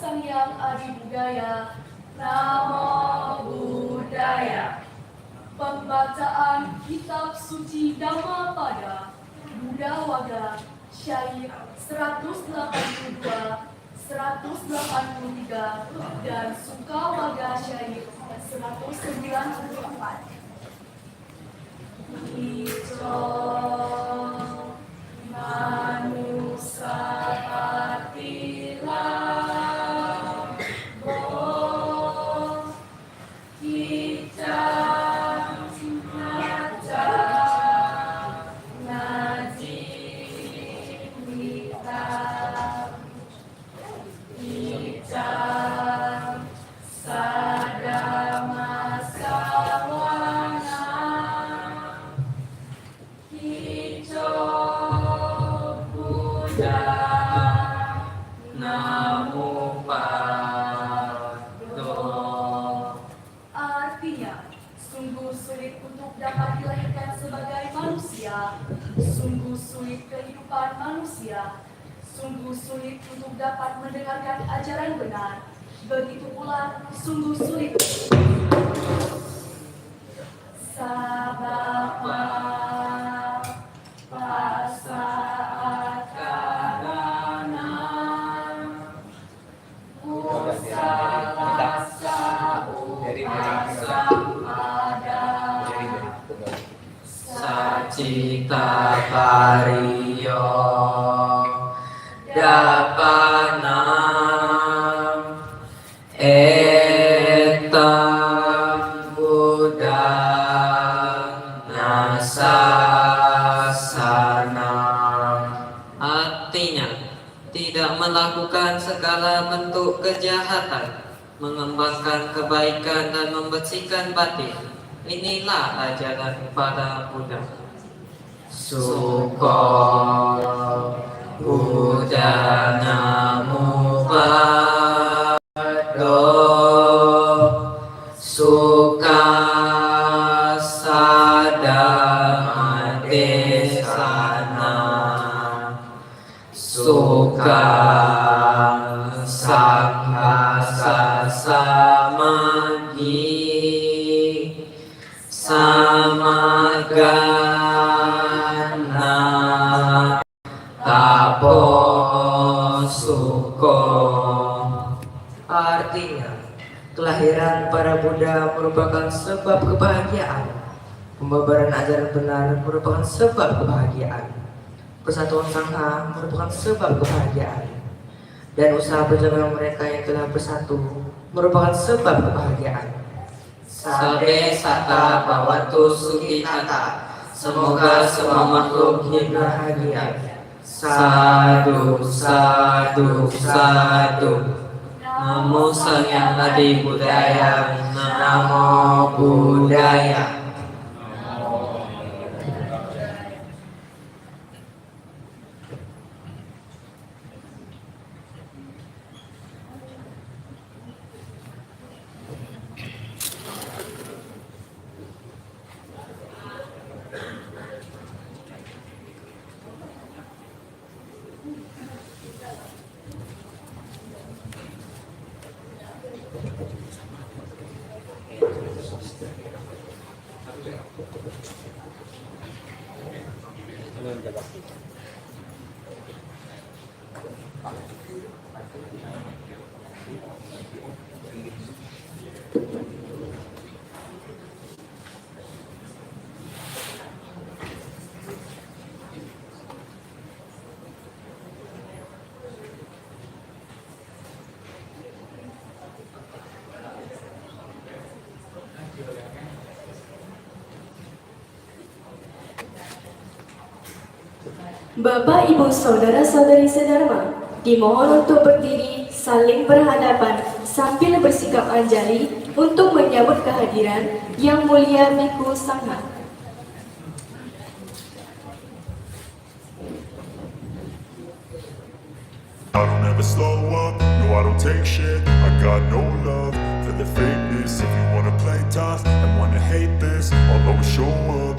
Sang Hyang Adi Budaya. Namo Buddhaya. Pembacaan Kitab Suci Dhammapada Buddha Waga Syair 182, 183 dan Suka Waga Syair 194. Ico manusa patila bo kita ngaca ngaji kita kita sadama sawana Ico Buddha Namo Pado. Artinya, sungguh sulit untuk dapat dilahirkan sebagai manusia, sungguh sulit kehidupan manusia, sungguh sulit untuk dapat mendengarkan ajaran benar, begitu pula sungguh sulit sabapa pasaat karana usalasa upasa pada sacita pariyo dapanam etam Buddha nasasana. Artinya, tidak melakukan segala bentuk kejahatan, mengembangkan kebaikan dan membersihkan batin. Inilah ajaran para Buddha. Suko Buddha Namo Pado Suka Sadama Desana Suka Sanghasa Samagi Samagana Tapo Suko. Artinya, kelahiran para Buddha merupakan sebab kebahagiaan. Pembabaran ajaran benar merupakan sebab kebahagiaan. Persatuan Sangha merupakan sebab kebahagiaan. Dan usaha perjuangan mereka yang telah bersatu merupakan sebab kebahagiaan. Sabe sata bawatu sukitata. Semoga semua makhluk hidup bahagia. Sadu, sadu, sadu. Namo Sang Hyang Adi Budaya. Namo Buddhaya. Bapak, Ibu, Saudara-saudari sedharma, dimohon untuk berdiri saling berhadapan sambil bersikap anjali untuk menyambut kehadiran Yang Mulia Bhikkhu Sangha. I don't ever slow up, no I don't take shit. I got no love for the fakeness. If you wanna play tough and wanna hate this, I'll always show up.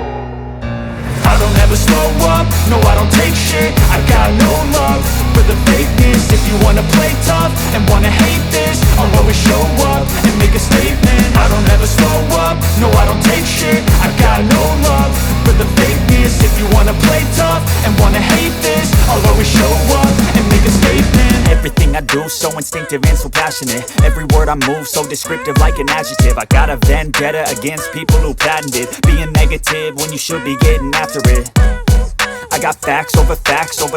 I don't ever slow up, no I don't take shit. I got no love for the fakeness. If you wanna play tough and wanna hate this, I'll always show up and make a statement. I don't ever slow up, no I don't take shit. I got no love for the fakeness. If you wanna play tough and wanna hate this, I'll always show up and make a statement. Everything I do so instinctive and so passionate. Every word I move so descriptive like an adjective. I got a vendetta against people who patented being negative when you should be getting after it. I got facts over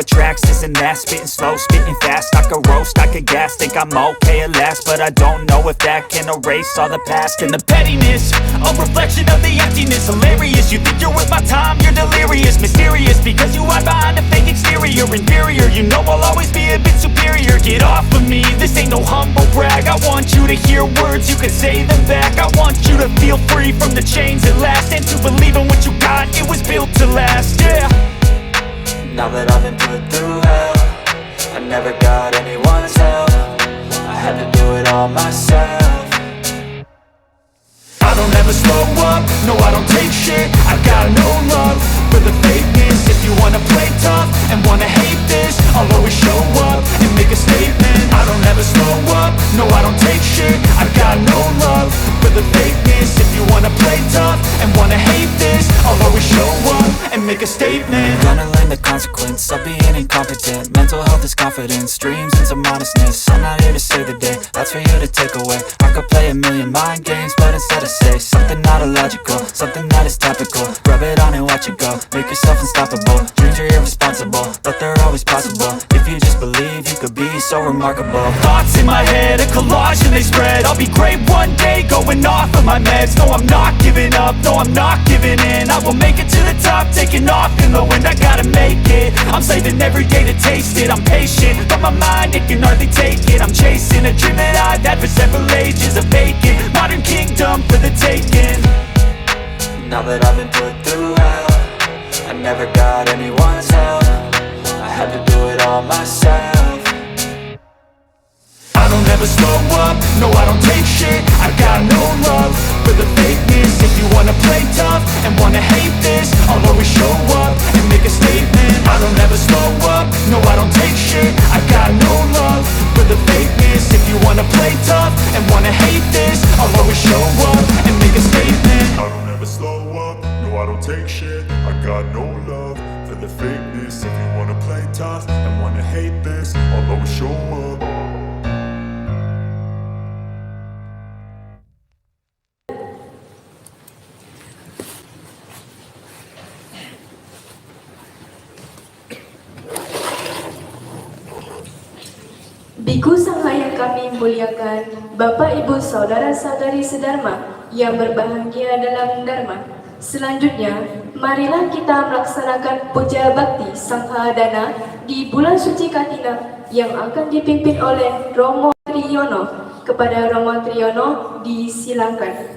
tracks, this and that. Spitting slow, spitting fast, I could roast, I could gas. Think I'm okay at last, but I don't know if that can erase all the past. And the pettiness, a reflection of the emptiness. Hilarious, you think you're worth my time, you're delirious. Mysterious, because you hide behind a fake exterior. Inferior, you know I'll always be a bit superior. Get off of me, this ain't no humble brag. I want you to hear words, you can say them back. I want you to feel free from the chains at last, and to believe in what you got, it was built to last, yeah. Now that I've been put through hell, I never got anyone's help. I had to do it all myself. I don't ever slow up, no I don't take shit. I got no love for the fakeness. If you wanna play tough and wanna hate this, I'll always show up and make a statement. I don't ever slow up, no I don't take shit. I got no love for the fakeness. If you wanna play tough and wanna hate this, I'll always show up and make a statement. Gonna learn the consequence of being incompetent. Mental health is confidence, dreams and some honestness. I'm not here to save the day, that's for you to take away. I could play a million mind games, but instead I say something not illogical, something that is topical. Rub it on and watch it go, make yourself unstoppable. Dreams are irresponsible, but they're always possible. If you just believe, you could be so remarkable. Thoughts in my head, a collage and they spread. I'll be great one day, going off of my meds. No I'm not giving up, no I'm not giving in. I will make it to the top, taking off in the wind. I gotta make it, I'm saving every day to taste it. I'm patient, but my mind, it can hardly take it. I'm chasing a dream that I've had for several ages. A vacant, modern kingdom for the taking. Now that I've been put through hell, I never got anyone's help. I had to do it all myself. I don't ever slow up, no I don't take shit. I got no love for the fakeness. If you wanna play tough and wanna hate this, I'll always show up and make a statement. I don't ever slow up, no I don't take shit. I got no love for the fakeness. If you wanna play tough and wanna hate this, I'll always show up and make a statement. I don't ever slow up, no I don't take shit. I got no love for the fakeness. If you wanna play tough and wanna hate this, I'll always show up. Biku Sangha yang kami muliakan, Bapak Ibu Saudara-saudari sedharma yang berbahagia dalam Dharma. Selanjutnya, marilah kita melaksanakan puja bakti Sangha Dana di bulan suci Katina yang akan dipimpin oleh Romo Triyono. Kepada Romo Triyono disilakan.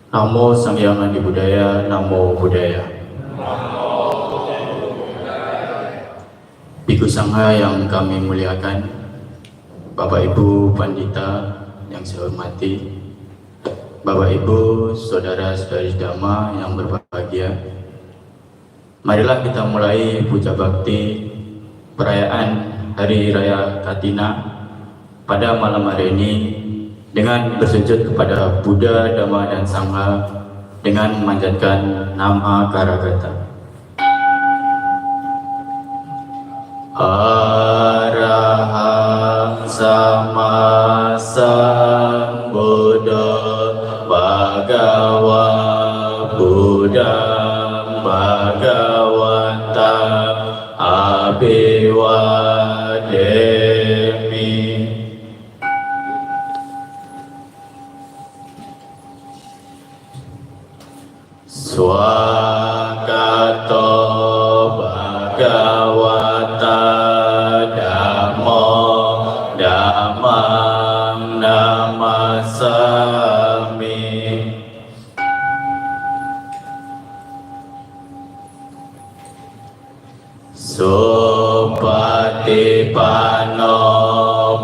Namo Sang Hyang Adi Budaya, Namo Buddhaya. Bhikkhu Sangha yang kami muliakan, Bapak Ibu Pandita yang saya hormati, Bapak Ibu, Saudara-saudari Dhamma yang berbahagia, marilah kita mulai puja bakti perayaan Hari Raya Katina pada malam hari ini dengan bersujud kepada Buddha, Dhamma, dan Sangha dengan memanjatkan nama Karagata. Arahang Sama Sambuddha Bhagava Buddham Bhagavanta Abhiwademi. Swakato Bhagavata Dhammo Dhammam Namasami. Supatipano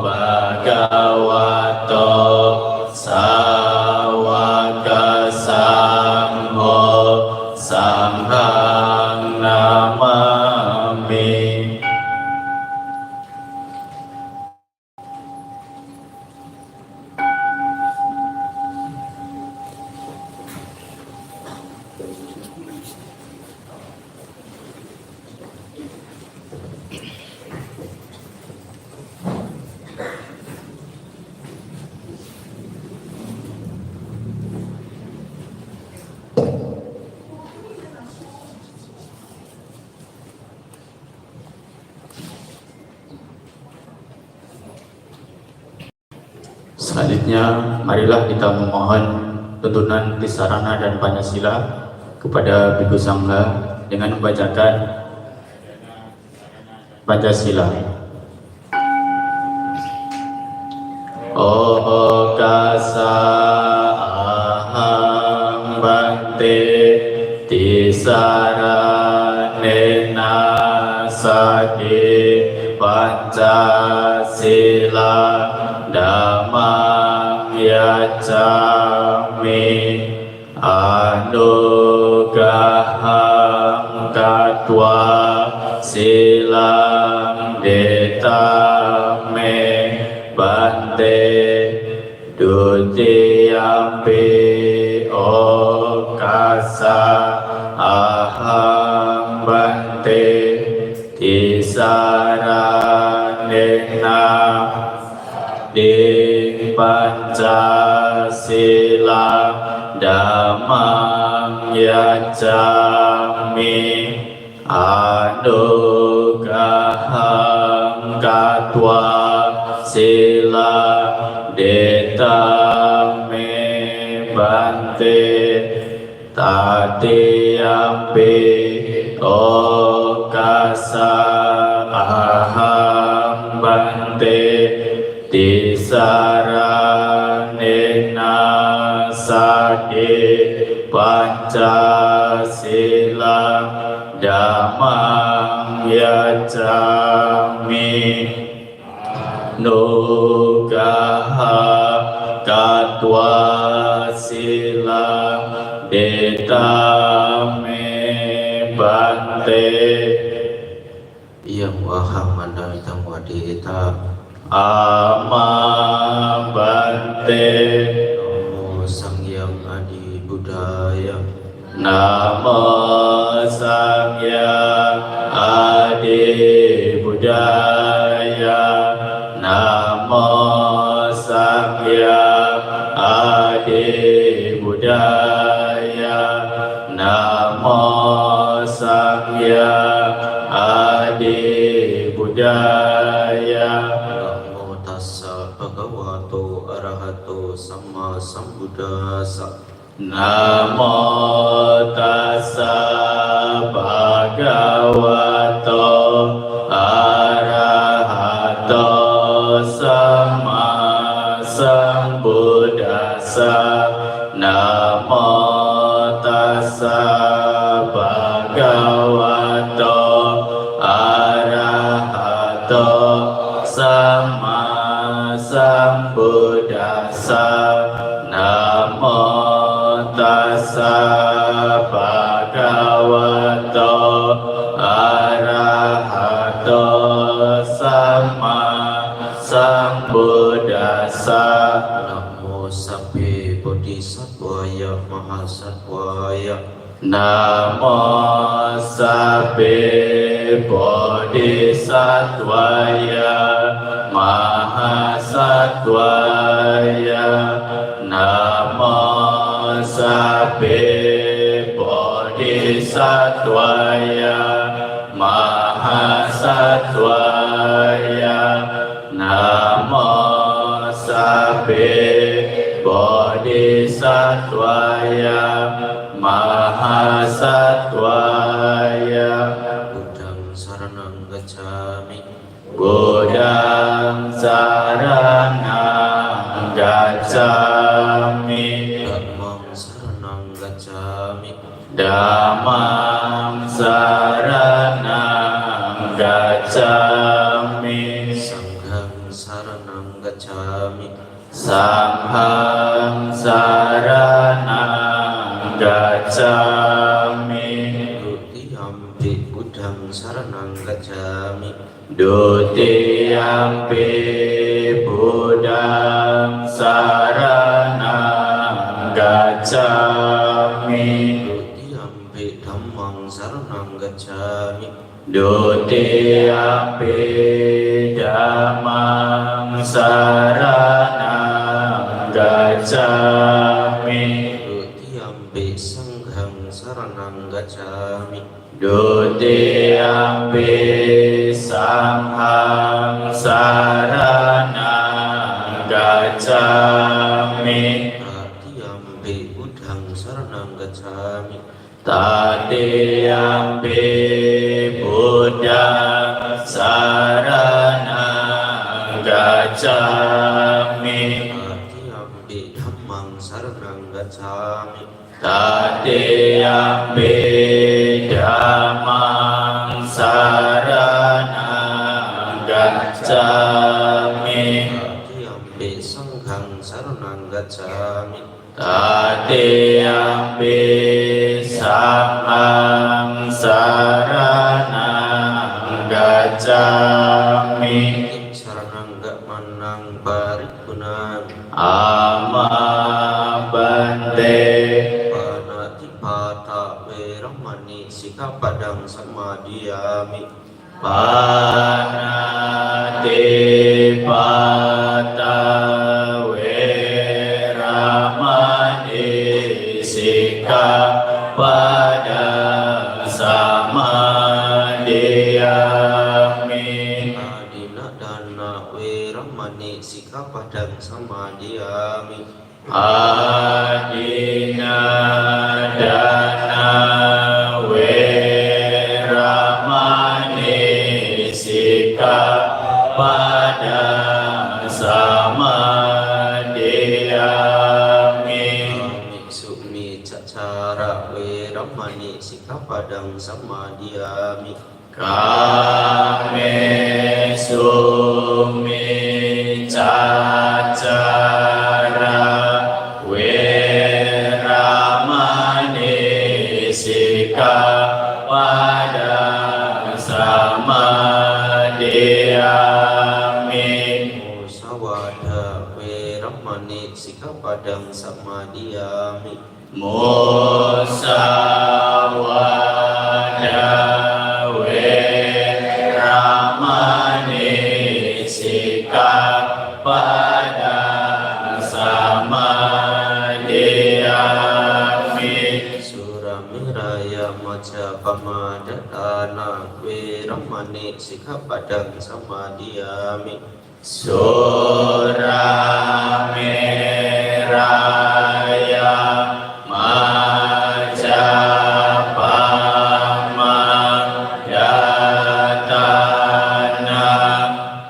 Bhagavato Sawaka Sangho Sanghang Namami. Selanjutnya, marilah kita memohon tuntunan Tisarana dan Pancasila kepada Bhikkhu Sangha dengan membacakan Pancasila. Okasa aham bante tisaranena sadi Pancasila Dhammam yacami anugraham katwa silang detame bante dutiyampi okasa aham bante tisaranena di Pancasila Dhammam yacami anugraham katwa silang detame bante tatiyampi okasa aham bante tisaranena sadi Pancasila Dhammam yacami nugraha katwa sila detame bante yang wahamana wadita ama bante. Namo Sang Hyang Adi Budaya, Namo Sang Hyang Adi Budaya, Namo Sang Hyang Adi Budaya, Namo Sang Hyang Adi Budaya. Namo tassa bhagavato arahato sama sambuddhassa. Namo tassa bhagavato arahato sama sambuddhassa. Namo tassa bhagavato arahato sama sambuddhassa. Namo Sabbe Bodhisattvaya Mahasattvaya. Namo Sabbe Bodhisattvaya Mahasattvaya. Namo Sabbe Bodhisattvaya Mahasattvaya. Namo Sabbe Bodhisattvaya Mahasattvaya. Buddhang saranang gacchami. Buddhang saranang gacchami. Dhammang saranang gacchami. Dhammang saranang gacchami. Sanghang saranang gacchami. Sanghang saranang gacchami. Dutiyampi Buddhang saranang gacchami. Dutiyampi Buddhang saranang gacchami. Dutiyampi Dhammang saranang gacchami. Dutiyampi Dhammang saranang gacchami. Dutiyampi Sanghang saranang gacchami. Dutiyampi Sanghang saranang gacchami. Tatiyampi Buddhang saranang gacchami. Tatiyampi Buddhang saranang gacchami. Tatiyampi Dhammang saranang gacchami. Tatiyampi Dhammang saranang gacchami. Tatiyampi Sanghang saranang gacchami. Tatiyampi Sanghang saranang gacchami. Saranang gamanang paripurna. Amabante. Panatipata Veramani Sikkhapadang Samadhiyami. Panatipata Veramani Sikkhapadang Samadhiyami. Adinadana Veramani Sikkhapadang Samadhiyami. Adinadana Veramani Sikkhapadang Samadhiyami. Sumi Cacara Veramani Sikkhapadang Samadhiyami. Kame sumi cacara Veramani Sikkhapadang Samadhiyami. Musawada Veramani Sikkhapadang Samadhiyami. Musawada Veramani Sikkhapadang Samadhiyami. Suramiraya Majapamadatana Veramani Sikkhapadang Samadhiyami. Suramiraya Majapamadatana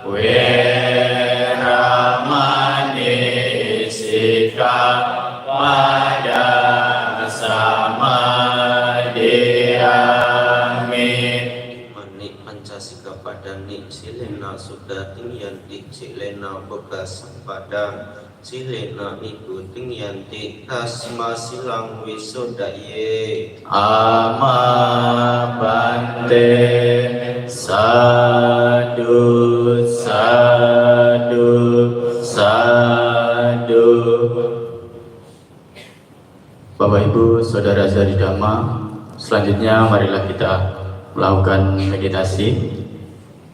Veramani Sikkhapadang Samadhiyami. Manik Pancasika Padani Silena Sudating Yanti Silena Bekas Padang Cilena iku tingyanti tasma silang wisodaye. Ama bante sadu sadu sadu. Bapak Ibu Saudara Saudari Dhamma, selanjutnya marilah kita melakukan meditasi.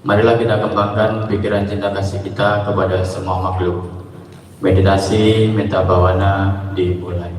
Marilah kita kembangkan pikiran cinta kasih kita kepada semua makhluk. Meditasi Metta Bhavana dimulai.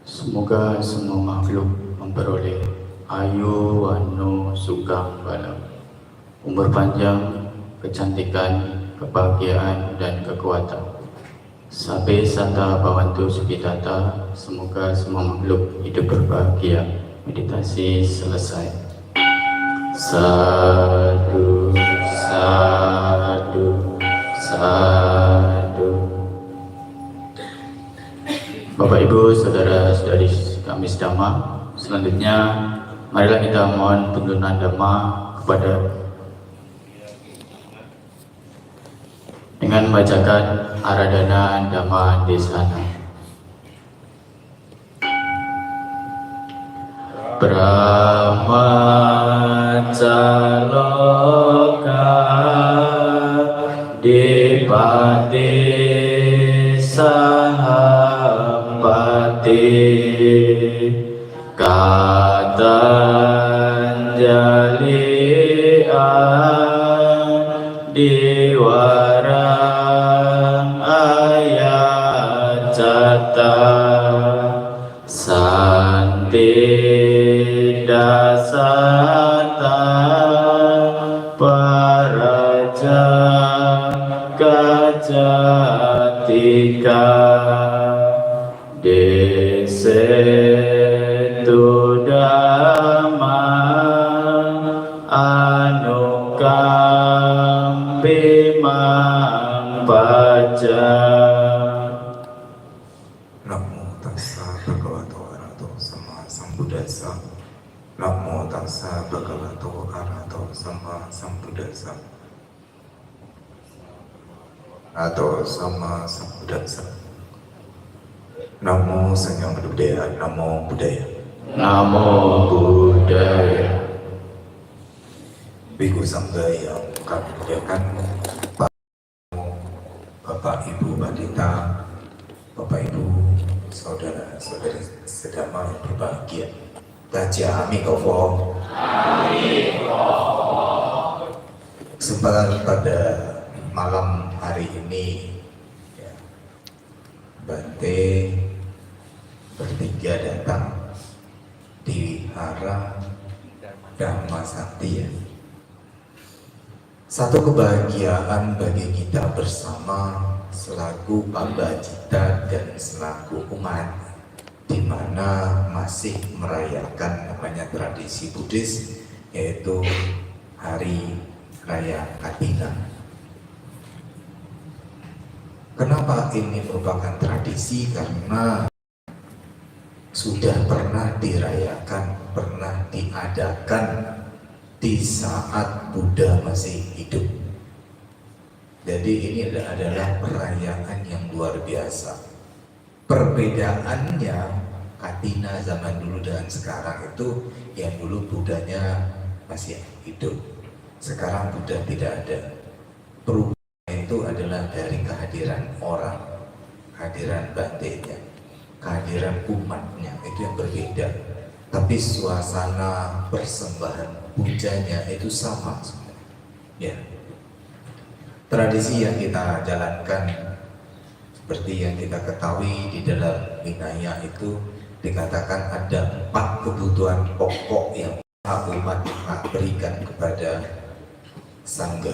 Semoga semua makhluk memperoleh ayu, wanu, sugam, balam, umur panjang, kecantikan, kebahagiaan, dan kekuatan. Sabe sata bhavantu sukhitata. Semoga semua makhluk hidup berbahagia. Meditasi selesai. Sadu, sadu, sadu. Bapak Ibu Saudara Saudari kami Dhamma, selanjutnya marilah kita mohon tuntunan Dhamma kepada dengan membacakan Aradhana Dhamma Desana. Brahmacaloka Dipati Sahapati Katanjali Adiwara Santi dasata paraja kajatika desetu dhamma anukampiman paja. Namo tassa bhagavato arahato sama sambuddhassa. Namo tassa bhagavato arahato sama sambuddhassa. Atau sama sambuddhassa. Namo Sang Budaya, Namo Buddhaya. Namo Buddhaya. Biku Sangga yang kami muliakan, Bapak Ibu Pandita, Bapak Ibu saudara-saudari sedama yang berbahagia. Daja Amikofo. Kesempatan pada malam hari ini, ya, Bante bertiga datang di Hara Dhamma Sakti, ya. Satu kebahagiaan bagi kita bersama selaku pambajita dan selaku umat, di mana masih merayakan namanya tradisi Buddhis, yaitu Hari Raya Katina. Kenapa ini merupakan tradisi? Karena sudah pernah dirayakan, pernah diadakan di saat Buddha masih hidup. Jadi ini adalah perayaan yang luar biasa. Perbedaannya Katina zaman dulu dan sekarang itu, yang dulu Buddhanya masih hidup, sekarang Buddha tidak ada. Perubahan itu adalah dari kehadiran orang, kehadiran Bantenya, kehadiran umatnya, itu yang berbeda. Tapi suasana persembahan pujanya itu sama sebenarnya. Ya. Tradisi yang kita jalankan seperti yang kita ketahui di dalam Vinaya itu dikatakan ada 4 kebutuhan pokok yang umat berikan kepada Sangga.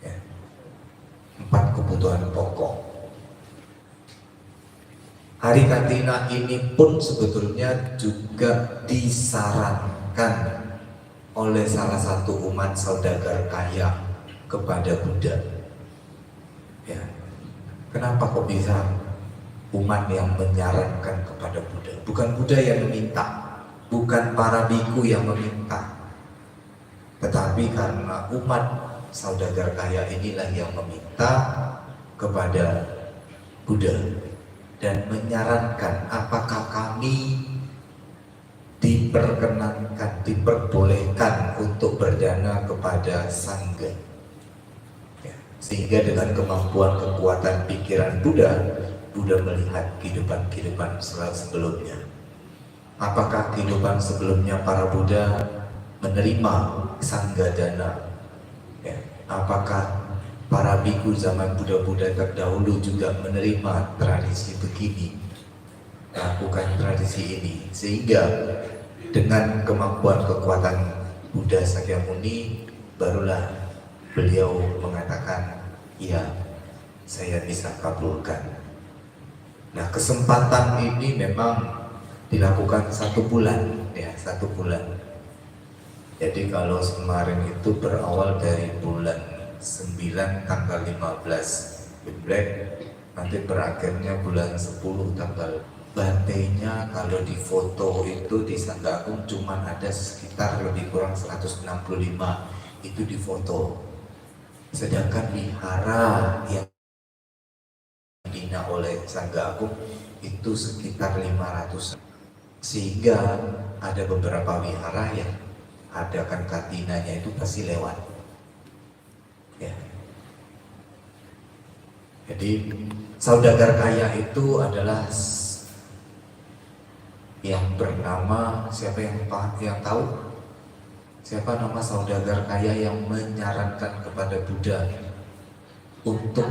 Ya. 4 kebutuhan pokok. Hari Katina ini pun sebetulnya juga disarankan oleh salah satu umat saudagar kaya kepada Buddha. Ya. Kenapa kok bisa umat yang menyarankan kepada Buddha? Bukan Buddha yang meminta, bukan para biku yang meminta, tetapi karena umat saudagar kaya inilah yang meminta kepada Buddha dan menyarankan apakah kami diperkenankan, diperbolehkan untuk berdana kepada Sangga. Ya, sehingga dengan kemampuan kekuatan pikiran Buddha, Buddha melihat kehidupan-kehidupan sebelumnya. Apakah kehidupan sebelumnya para Buddha menerima Sangga dana? Ya, apakah para biku zaman Buddha-Buddha terdahulu juga menerima tradisi begini, lakukan tradisi ini, sehingga dengan kemampuan kekuatan Buddha Sakyamuni barulah beliau mengatakan, iya, saya bisa kabulkan. Nah, kesempatan ini memang dilakukan 1 bulan, ya, 1 bulan. Jadi kalau kemarin itu berawal dari bulan 9 tanggal 15 Imlek, nanti berakhirnya bulan 10 tanggal. Bantenya kalau di foto itu di Sangga Agung cuma ada sekitar lebih kurang 165 itu di foto. Sedangkan wihara yang dibina oleh Sangga Agung itu sekitar 500. Sehingga ada beberapa wihara yang adakan katinanya itu pasti lewat. Ya. Jadi saudagar kaya itu adalah yang bernama, siapa yang tahu? Siapa nama saudagar kaya yang menyarankan kepada Buddha untuk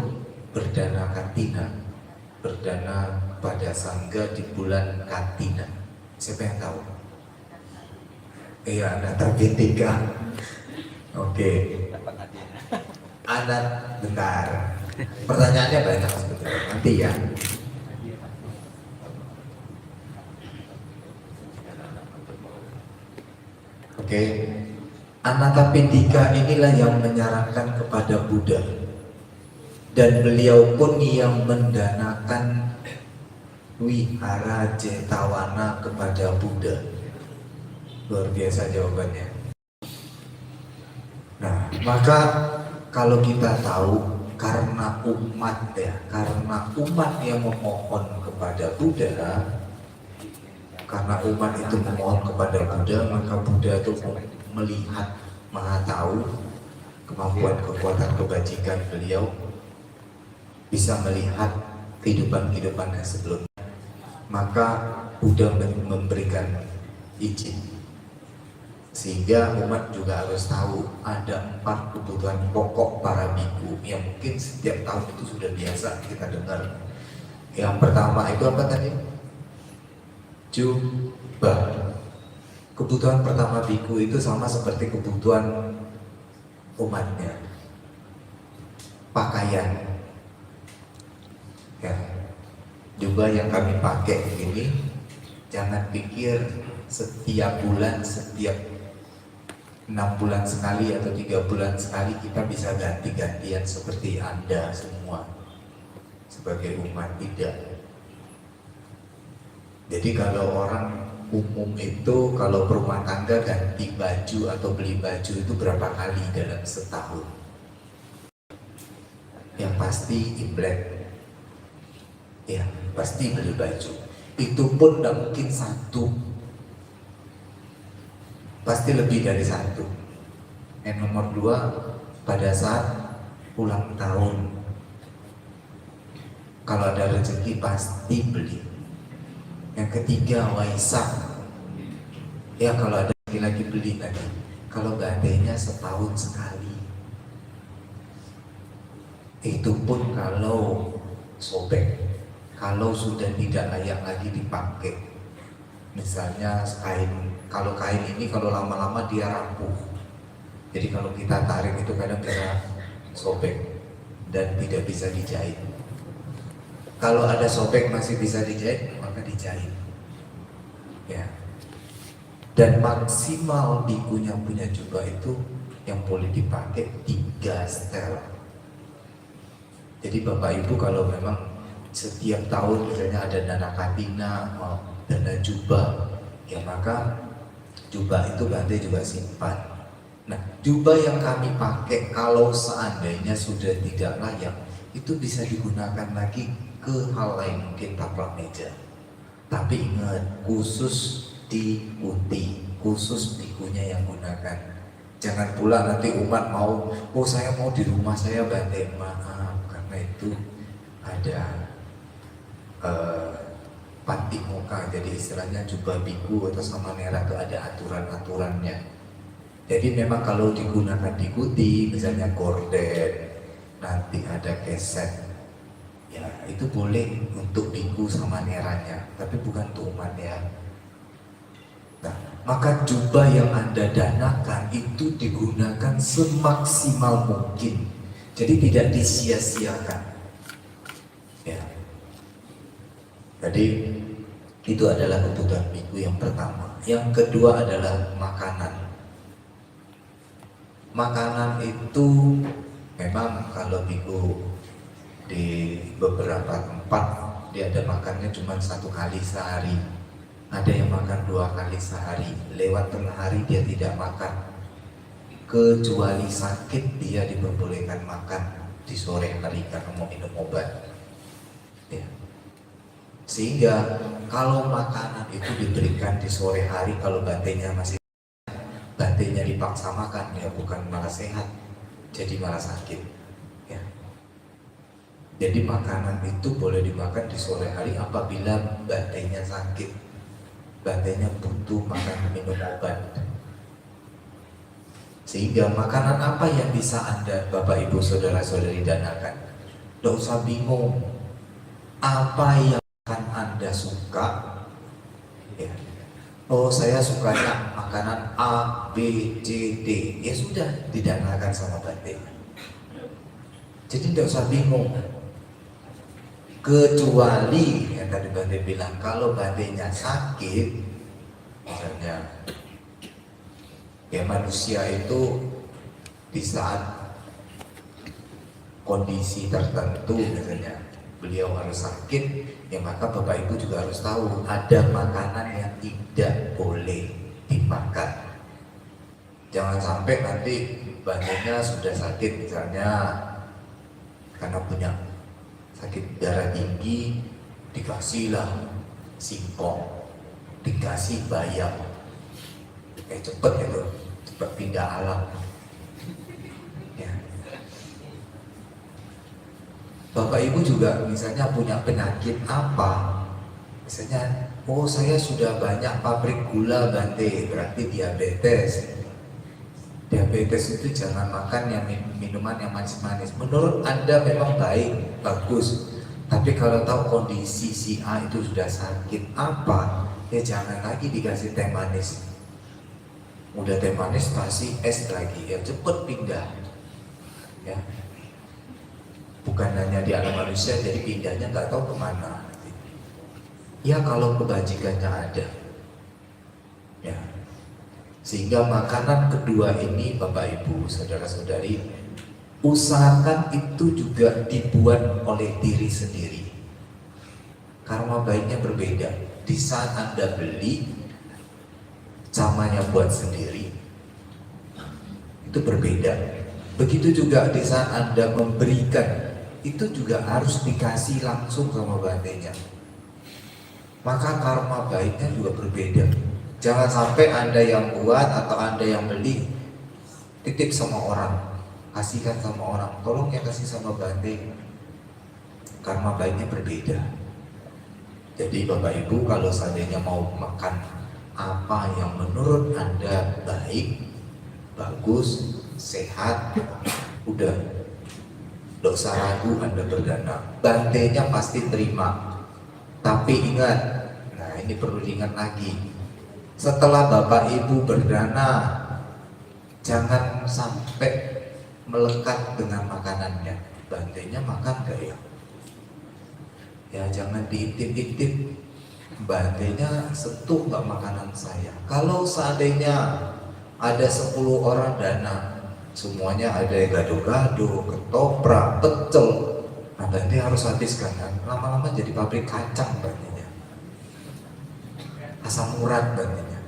berdana Katina? berdana pada sangga di bulan Katina? Siapa yang tahu? Iya, Anatapindika. Oke. Anak, bentar. Pertanyaannya banyak sebetulnya. Nanti ya. Oke. Anatapindika inilah yang menyarankan kepada Buddha, dan beliau pun yang mendanakan wihara Jetawana kepada Buddha. Luar biasa jawabannya. Nah, maka kalau kita tahu karena umat yang memohon kepada Buddha, karena umat itu memohon kepada Buddha, maka Buddha itu melihat, maha tahu kemampuan, kekuatan, kebajikan beliau, bisa melihat kehidupan-kehidupan yang sebelumnya, maka Buddha memberikan izin, sehingga umat juga harus tahu ada 4 kebutuhan pokok para biku yang mungkin setiap tahun itu sudah biasa kita dengar. Yang pertama itu apa tadi? Jubah. Kebutuhan pertama biku itu sama seperti kebutuhan umatnya, pakaian. Ya, jubah yang kami pakai ini, jangan pikir setiap bulan, setiap 6 bulan sekali atau 3 bulan sekali kita bisa ganti-gantian seperti Anda semua sebagai umat. Tidak. Jadi kalau orang umum itu kalau berumah tangga ganti baju atau beli baju itu berapa kali dalam setahun? Yang pasti Imlek, ya pasti beli baju. Itu pun tidak mungkin 1, pasti lebih dari 1. Yang nomor 2, pada saat ulang tahun, kalau ada rezeki pasti beli. Yang ketiga, Waisak, ya kalau ada lagi beli lagi. Kalau gadainya setahun sekali, itu pun kalau sobek, kalau sudah tidak layak lagi dipakai. Misalnya kain, kalau kain ini kalau lama-lama dia rapuh, jadi kalau kita tarik itu kadang kita sobek dan tidak bisa dijahit. Kalau ada sobek masih bisa dijahit, maka dijahit. Ya. Dan maksimal bikunya punya jubah itu yang boleh dipakai 3 setel. Jadi Bapak Ibu kalau memang setiap tahun misalnya ada dana katina, dana jubah, ya maka jubah itu Bante juga simpan. Nah, jubah yang kami pakai kalau seandainya sudah tidak layak, itu bisa digunakan lagi ke hal lain, mungkin taplak meja. Tapi ingat, khusus di putih, khusus bikunya yang gunakan. Jangan pula nanti umat mau, oh saya mau di rumah saya Bante, maaf, karena itu ada panti muka, jadi istilahnya jubah biku atau samanera itu ada aturan-aturannya. Jadi memang kalau digunakan di kuti, misalnya gorden, nanti ada keset, ya itu boleh untuk biku sama neranya, tapi bukan untuk umat ya. Nah, maka jubah yang Anda danakan itu digunakan semaksimal mungkin, jadi tidak disia-siakan. Ya. Jadi itu adalah kebutuhan biku yang pertama. Yang kedua adalah makanan. Makanan itu memang kalau biku di beberapa tempat dia ada makannya cuma 1 kali sehari, ada yang makan 2 kali sehari, lewat tengah hari dia tidak makan, kecuali sakit dia diperbolehkan makan di sore hari karena mau minum obat ya. Sehingga kalau makanan itu diberikan di sore hari, kalau bantenya masih, bantenya dipaksa makan ya bukan malah sehat, jadi malah sakit ya. Jadi makanan itu boleh dimakan di sore hari apabila bantenya sakit, bantenya butuh makan minum obat. Sehingga makanan apa yang bisa Anda, Bapak Ibu Saudara-saudari danakan? Tidak usah bingung. apa yang akan Anda suka. Ya. Oh, saya sukanya makanan A, B, C, D. Ya sudah, didanakan sama Bante. Jadi tidak usah bingung. Kecuali yang tadi Bante bilang, kalau Bantenya sakit, misalnya, ya manusia itu di saat kondisi tertentu, misalnya beliau harus sakit, ya maka Bapak Ibu juga harus tahu ada makanan yang tidak boleh dimakan. Jangan sampai nanti Bantenya sudah sakit, misalnya karena punya sakit darah tinggi, dikasihlah singkong, dikasih bayam, cepet itu, cepet pindah alam. Ya. Bapak Ibu juga misalnya punya penyakit apa, misalnya, oh saya sudah banyak pabrik gula Bante, berarti diabetes. Diabetes itu jangan makan yang minuman yang manis-manis. Menurut Anda memang baik, bagus. Tapi kalau tahu kondisi si A itu sudah sakit apa, ya jangan lagi dikasih teh manis. Udah teh manis kasih es lagi, ya cepet pindah. Ya. Bukan hanya di alam manusia, jadi pindahnya nggak tahu kemana. Ya kalau kebajikannya ada, ya. Sehingga makanan kedua ini, Bapak Ibu, saudara-saudari, usahakan itu juga dibuat oleh diri sendiri. Karma baiknya berbeda. Di saat Anda beli, camanya buat sendiri, itu berbeda. Begitu juga di saat Anda memberikan, itu juga harus dikasih langsung sama Bantenya. Maka karma baiknya juga berbeda. Jangan sampai Anda yang buat atau Anda yang beli, titip sama orang, kasihkan sama orang, tolong ya kasih sama Bante. Karma baiknya berbeda. Jadi Bapak Ibu kalau seandainya mau makan apa yang menurut Anda baik, bagus, sehat, udah, tidak usah ragu Anda berdana. Bantenya pasti terima. Tapi ingat, nah ini perlu diingat lagi. Setelah Bapak Ibu berdana, jangan sampai melekat dengan makanannya. Bantenya makan gak ya? Ya jangan diintip-intip. Bantenya sentuh gak makanan saya. Kalau seandainya ada 10 orang dana, semuanya ada yang gado-gado, ketoprak, pecel, nah Bante harus habiskan kan. Lama-lama jadi pabrik kacang Bantenya, asam urat Bantenya.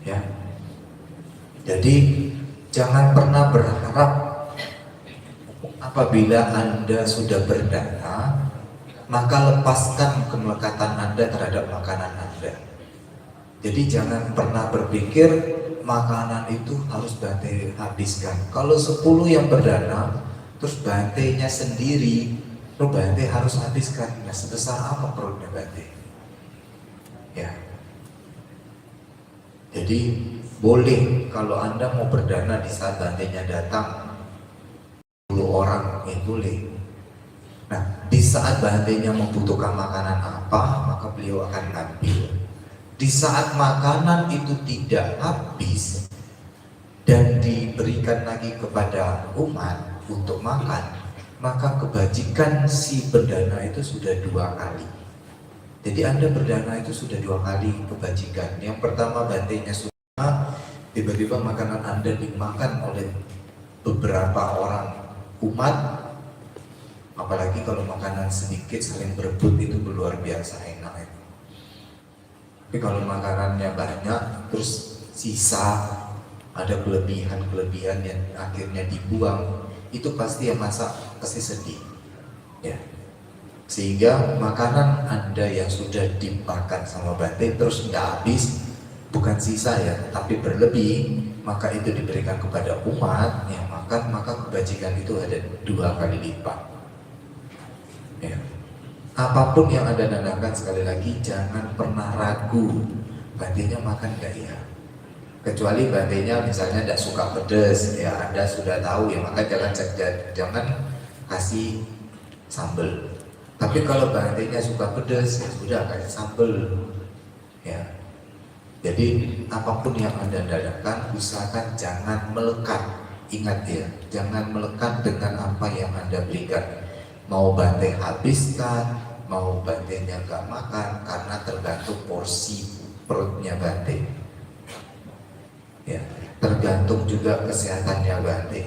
Ya. Jadi jangan pernah berharap apabila Anda sudah berdana, maka lepaskan kemelekatan Anda terhadap makanan Anda. Jadi jangan pernah berpikir makanan itu harus Bante habiskan. Kalau 10 yang berdana, terus Bantenya sendiri, terus Bante harus habiskan. Nah sebesar apa perutnya Bante? Ya. Jadi boleh kalau Anda mau berdana di saat Bantenya datang 10 orang, ya boleh. Nah, di saat Bantenya membutuhkan makanan apa, maka beliau akan ambil. Di saat makanan itu tidak habis dan diberikan lagi kepada umat untuk makan, maka kebajikan si berdana itu sudah 2 kali. Jadi Anda berdana itu sudah 2 kali kebajikan. Yang pertama Bantenya sudah, tiba-tiba makanan Anda dimakan oleh beberapa orang umat. Apalagi kalau makanan sedikit saling berebut, itu luar biasa enak. Tapi kalau makanannya banyak terus sisa, ada kelebihan yang akhirnya dibuang, itu pasti yang masak pasti sedih. Ya. Sehingga makanan Anda yang sudah dimakan sama Bante terus nggak habis, bukan sisa ya, tapi berlebih, maka itu diberikan kepada umat yang makan, maka kebajikan itu ada 2 kali lipat. Ya. Apapun yang Anda danakan, sekali lagi jangan pernah ragu Bantenya makan gak ya. Kecuali Bantenya misalnya tidak suka pedas, ya Anda sudah tahu ya, maka jangan kasih sambal. Tapi kalau bantainya suka pedas, ya sudah kayak sambal. Ya. Jadi apapun yang Anda dadakan, usahakan jangan melekat. Ingat ya, jangan melekat dengan apa yang Anda berikan. Mau bantai habiskan, mau bantainya gak makan, karena tergantung porsi perutnya bantai. Ya, tergantung juga kesehatannya bantai.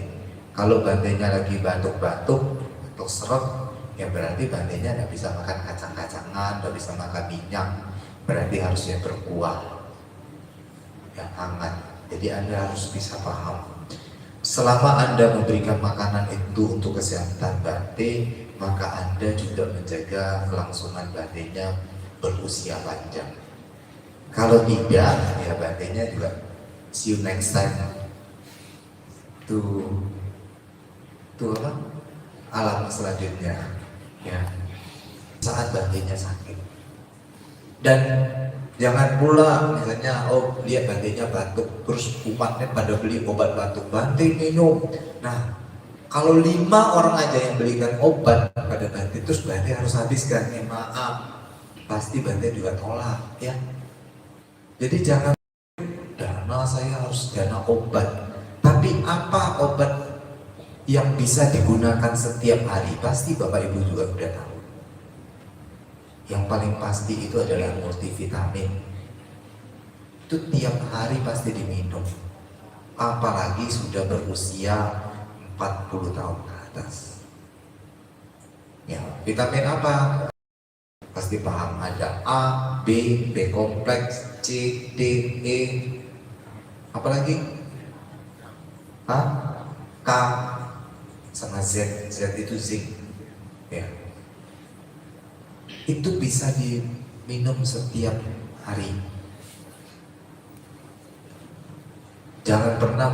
Kalau bantainya lagi batuk-batuk atau seret, ya berarti bantainya tidak bisa makan kacang-kacangan, tidak bisa makan minyak, berarti harusnya berkuah yang hangat. Jadi Anda harus bisa paham. Selama Anda memberikan makanan itu untuk kesehatan bantai, maka Anda juga menjaga kelangsungan bantainya berusia panjang. Kalau tidak, ya bantainya juga see you next time. Tuh apa? Alam selanjutnya. Ya, saat bantainya sakit. Dan jangan pula misalnya, oh lihat bantainya batuk, terus umatnya pada beli obat batuk, bantai minum. Nah, kalau 5 orang aja yang belikan obat pada bantai, terus bantai harus habiskan, maaf, pasti bantai juga tolak, ya. Jadi jangan dana saya harus dana obat, tapi apa obat yang bisa digunakan setiap hari? Pasti Bapak Ibu juga sudah tahu. Yang paling pasti itu adalah multivitamin. Itu tiap hari pasti diminum. Apalagi sudah berusia 40 tahun ke atas. Ya, vitamin apa? Pasti paham, ada A, B, B kompleks, C, D, E. Apalagi? H, K, sama Z. Z itu zinc. Ya. Itu bisa diminum setiap hari. Jangan pernah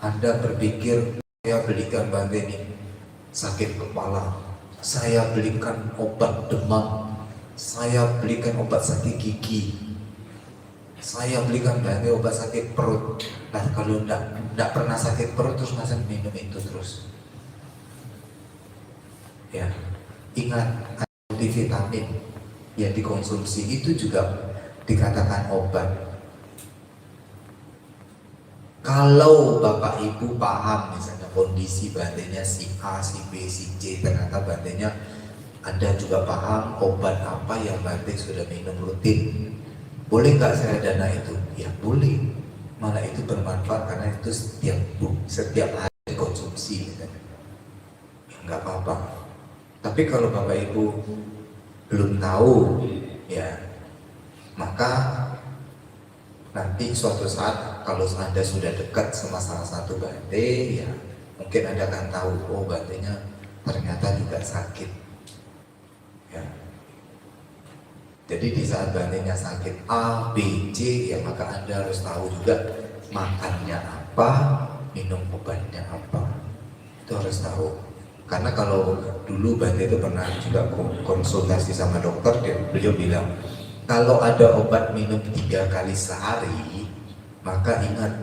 Anda berpikir, saya belikan bantai ini sakit kepala, saya belikan obat demam, saya belikan obat sakit gigi, saya belikan bantai obat sakit perut. Nah, kalau tidak pernah sakit perut terus masa minum itu terus. Ya, ingat, multivitamin yang dikonsumsi itu juga dikatakan obat. Kalau Bapak Ibu paham misalnya kondisi bantainya si A, si B, si C, ternyata bantainya Anda juga paham obat apa yang bantai sudah minum rutin, boleh nggak saya dana itu? Ya boleh, malah itu bermanfaat karena itu setiap hari dikonsumsi, ya, nggak apa-apa. Tapi kalau Bapak Ibu belum tahu, ya, maka nanti suatu saat kalau Anda sudah dekat sama salah satu bantai, ya mungkin Anda akan tahu, oh bantainya ternyata juga sakit. Ya. Jadi di saat bantainya sakit A, B, C, ya maka Anda harus tahu juga makannya apa, minum obatnya apa. Itu harus tahu. Karena kalau dulu bantai itu pernah juga konsultasi sama dokter, beliau bilang kalau ada obat minum 3 kali sehari, maka ingat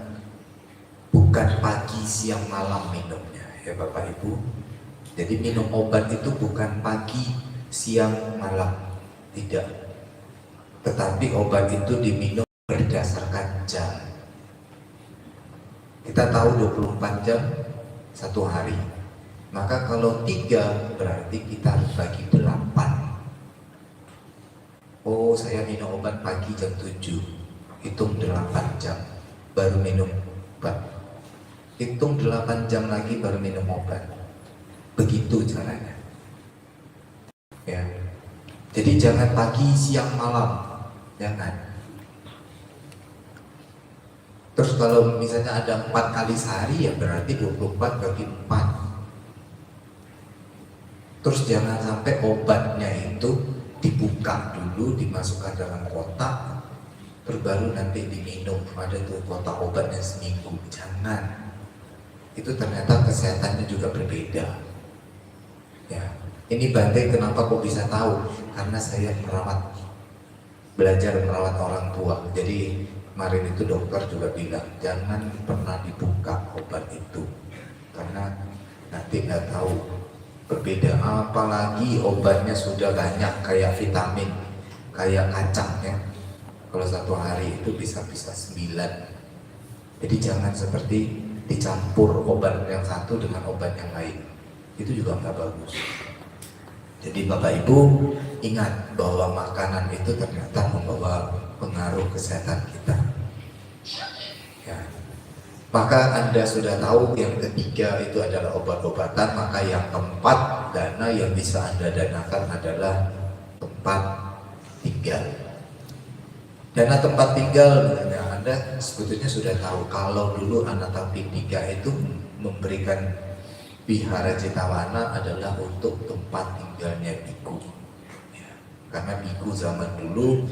bukan pagi, siang, malam minumnya, ya Bapak Ibu. Jadi minum obat itu bukan pagi, siang, malam, tidak. Tetapi obat itu diminum berdasarkan jam. Kita tahu 24 jam 1 hari. Maka kalau 3 berarti kita harus bagi 8. Oh, saya minum obat pagi jam 7, hitung 8 jam baru minum obat, hitung 8 jam lagi baru minum obat. Begitu caranya, ya. Jadi jangan pagi, siang, malam, jangan. Terus kalau misalnya ada 4 kali sehari, ya berarti 24 bagi 4. Terus jangan sampai obatnya itu dibuka dulu, dimasukkan dalam kotak, terus baru nanti diminum. Ada tuh kotak obatnya seminggu. Jangan. Itu ternyata kesehatannya juga berbeda. Ya, ini bantai kenapa kok bisa tahu? Karena saya belajar merawat orang tua. Jadi kemarin itu dokter juga bilang jangan pernah dibuka obat itu, karena nanti nggak tahu berbeda. Apalagi obatnya sudah banyak, kayak vitamin, kayak kacang ya. Kalau satu hari itu bisa-bisa 9. Jadi jangan seperti dicampur obat yang satu dengan obat yang lain, itu juga nggak bagus. Jadi Bapak Ibu ingat bahwa makanan itu ternyata membawa pengaruh kesehatan kita. Ya. Maka Anda sudah tahu yang ketiga itu adalah obat-obatan, maka yang keempat, dana yang bisa Anda danakan adalah tempat tinggal. Dana tempat tinggal, misalnya Anda sebetulnya sudah tahu kalau dulu Anatapin 3 itu memberikan Wihara Citawana adalah untuk tempat tinggalnya biku. Ya, karena biku zaman dulu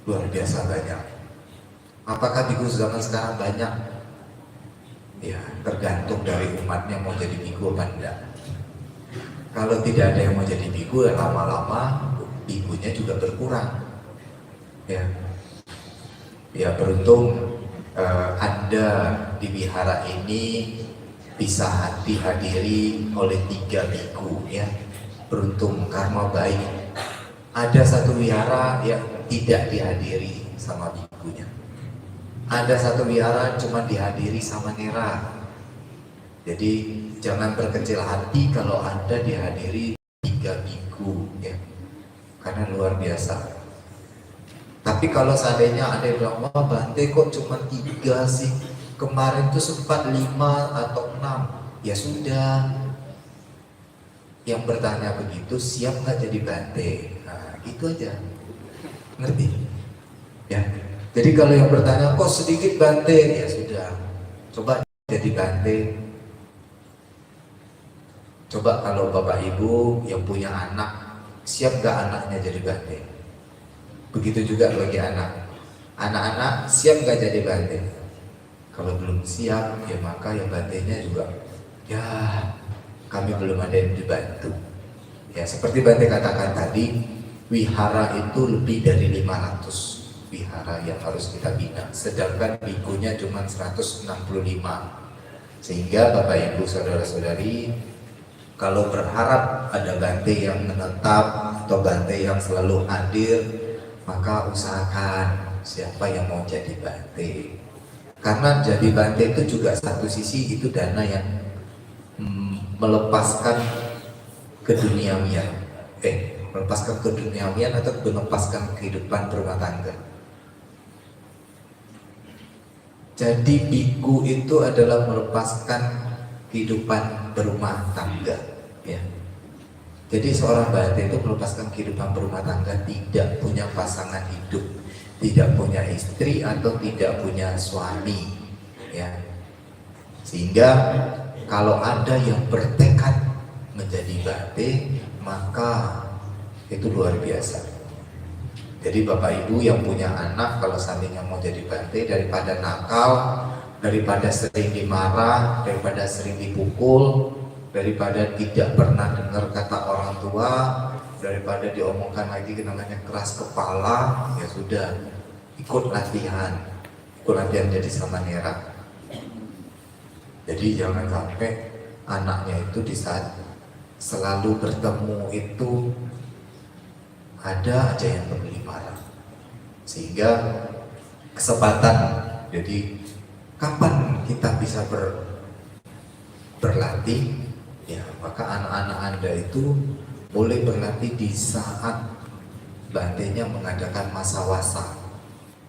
luar biasa banyak. Apakah biku zaman sekarang banyak? Ya, tergantung dari umatnya mau jadi biku apa enggak. Kalau tidak ada yang mau jadi biku, lama-lama bikunya juga berkurang. Ya, beruntung Anda di wihara ini bisa dihadiri oleh 3 biku ya. Beruntung, karma baik. Ada satu wihara yang tidak dihadiri sama bikunya. Ada satu wihara cuma dihadiri sama nera. Jadi jangan berkecil hati kalau Anda dihadiri 3 biku ya. Karena luar biasa. Tapi kalau seandainya ada yang bilang, wah Bante kok cuma 3 sih, kemarin tuh sempat 5 atau 6, ya sudah. Yang bertanya begitu siap nggak jadi Bante? Nah itu aja, ngerti? Ya. Jadi kalau yang bertanya kok sedikit Bante, ya sudah, coba jadi Bante. Coba kalau Bapak Ibu yang punya anak, siap nggak anaknya jadi Bante? Begitu juga bagi anak-anak siap nggak jadi Bante? Kalau belum siap, ya maka yang Bantenya juga, ya kami belum ada yang dibantu. Ya seperti Bante katakan tadi, wihara itu lebih dari 500 wihara yang harus kita bina, sedangkan bikunya cuma 165. Sehingga Bapak Ibu saudara-saudari, kalau berharap ada Bante yang menetap atau Bante yang selalu hadir, maka usahakan siapa yang mau jadi Bante. Karena jadi Bante itu juga satu sisi itu dana yang melepaskan keduniawian. Melepaskan keduniawian atau melepaskan kehidupan berumah tangga. Jadi biku itu adalah melepaskan kehidupan berumah tangga ya. Jadi seorang Bante itu melepaskan kehidupan berumah tangga, tidak punya pasangan hidup, tidak punya istri atau tidak punya suami ya. Sehingga kalau ada yang bertekad menjadi Bante, maka itu luar biasa. Jadi Bapak Ibu yang punya anak, kalau seandainya mau jadi Bante, daripada nakal, daripada sering dimarah, daripada sering dipukul, daripada tidak pernah dengar kata orang tua, daripada diomongkan lagi namanya keras kepala, ya sudah, ikut latihan jadi samanera. Jadi jangan sampai anaknya itu di saat selalu bertemu itu ada aja yang membeli marah, sehingga kesempatan. Jadi kapan kita bisa berlatih? Ya, maka anak-anak Anda itu boleh berlatih di saat Bantenya mengadakan masa wasa.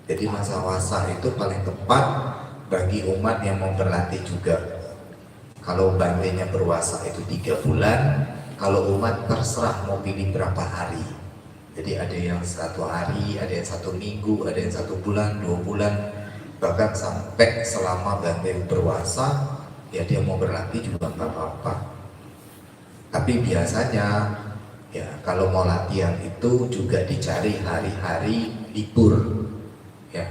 Jadi masa wasa itu paling tepat bagi umat yang mau berlatih juga. Kalau Bantenya berwasa itu 3 bulan, kalau umat terserah mau pilih berapa hari. Jadi ada yang 1 hari, ada yang 1 minggu, ada yang 1 bulan, 2 bulan, bahkan sampai selama Bante berwasa, ya dia mau berlatih juga nggak apa-apa. Tapi biasanya ya kalau mau latihan itu juga dicari hari-hari libur ya.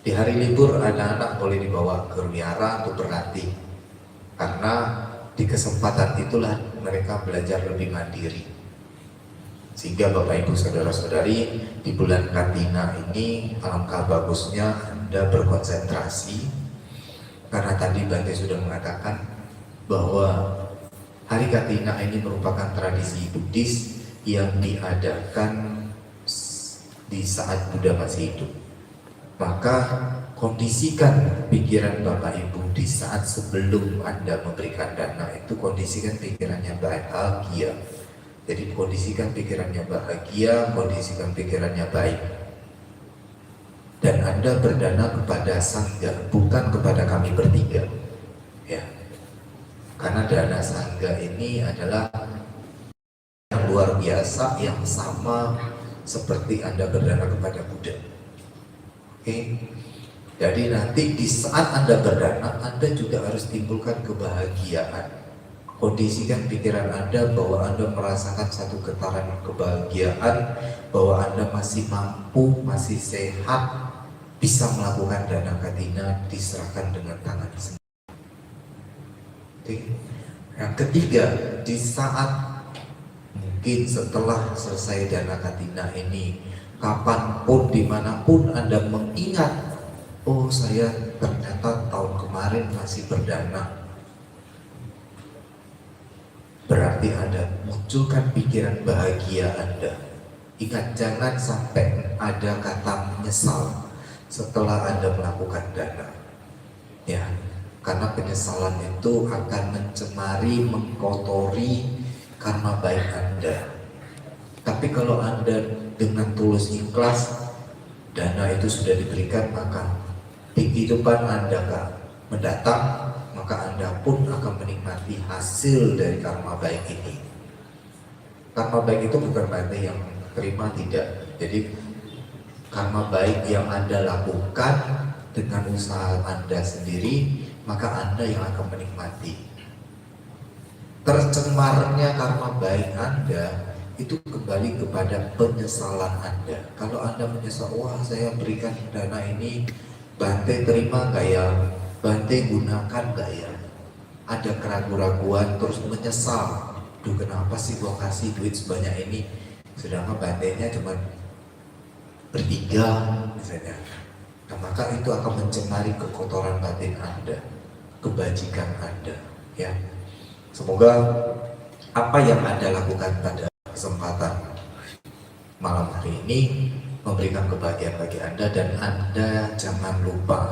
Di hari libur anak-anak boleh dibawa ke wihara untuk berlatih, karena di kesempatan itulah mereka belajar lebih mandiri. Sehingga Bapak Ibu saudara-saudari, di bulan Kartina ini alangkah bagusnya Anda berkonsentrasi, karena tadi Bante sudah mengatakan bahwa Hari Katina ini merupakan tradisi Buddhis yang diadakan di saat Buddha masih hidup. Maka kondisikan pikiran Bapak Ibu di saat sebelum Anda memberikan dana itu, kondisikan pikirannya bahagia. Jadi kondisikan pikirannya bahagia, kondisikan pikirannya baik. Dan Anda berdana kepada Sangga, bukan kepada kami bertiga. Ya. Karena dana Sangga ini adalah yang luar biasa, yang sama seperti Anda berdana kepada Buddha. Oke. Jadi nanti di saat Anda berdana, Anda juga harus timbulkan kebahagiaan. Kondisikan pikiran Anda bahwa Anda merasakan satu getaran kebahagiaan, bahwa Anda masih mampu, masih sehat, bisa melakukan dana katina, diserahkan dengan tangan sendiri. Yang ketiga, di saat mungkin setelah selesai dana katina ini, kapanpun, dimanapun Anda mengingat, oh saya ternyata tahun kemarin masih berdana, berarti Anda munculkan pikiran bahagia Anda. Ingat, jangan sampai ada kata menyesal setelah Anda melakukan dana, ya, karena penyesalan itu akan mencemari, mengkotori karma baik Anda. Tapi kalau Anda dengan tulus ikhlas, dana itu sudah diberikan, maka di kehidupan Anda mendatang, maka Anda pun akan menikmati hasil dari karma baik ini. Karma baik itu bukan berarti yang terima, tidak. Jadi karma baik yang Anda lakukan dengan usaha Anda sendiri, maka Anda yang akan menikmati. Tercemarnya karma baik Anda itu kembali kepada penyesalan Anda. Kalau Anda menyesal, wah saya berikan dana ini, Bante terima gak ya? Bante gunakan gak ya? Ada keraguan-raguan, terus menyesal. Duh, kenapa sih gua kasih duit sebanyak ini? Sedangkan Bantenya cuma bertiga misalnya. Nah, maka itu akan mencemari kekotoran batin Anda, kebajikan Anda, ya. Semoga apa yang Anda lakukan pada kesempatan malam hari ini memberikan kebahagiaan bagi Anda, dan Anda jangan lupa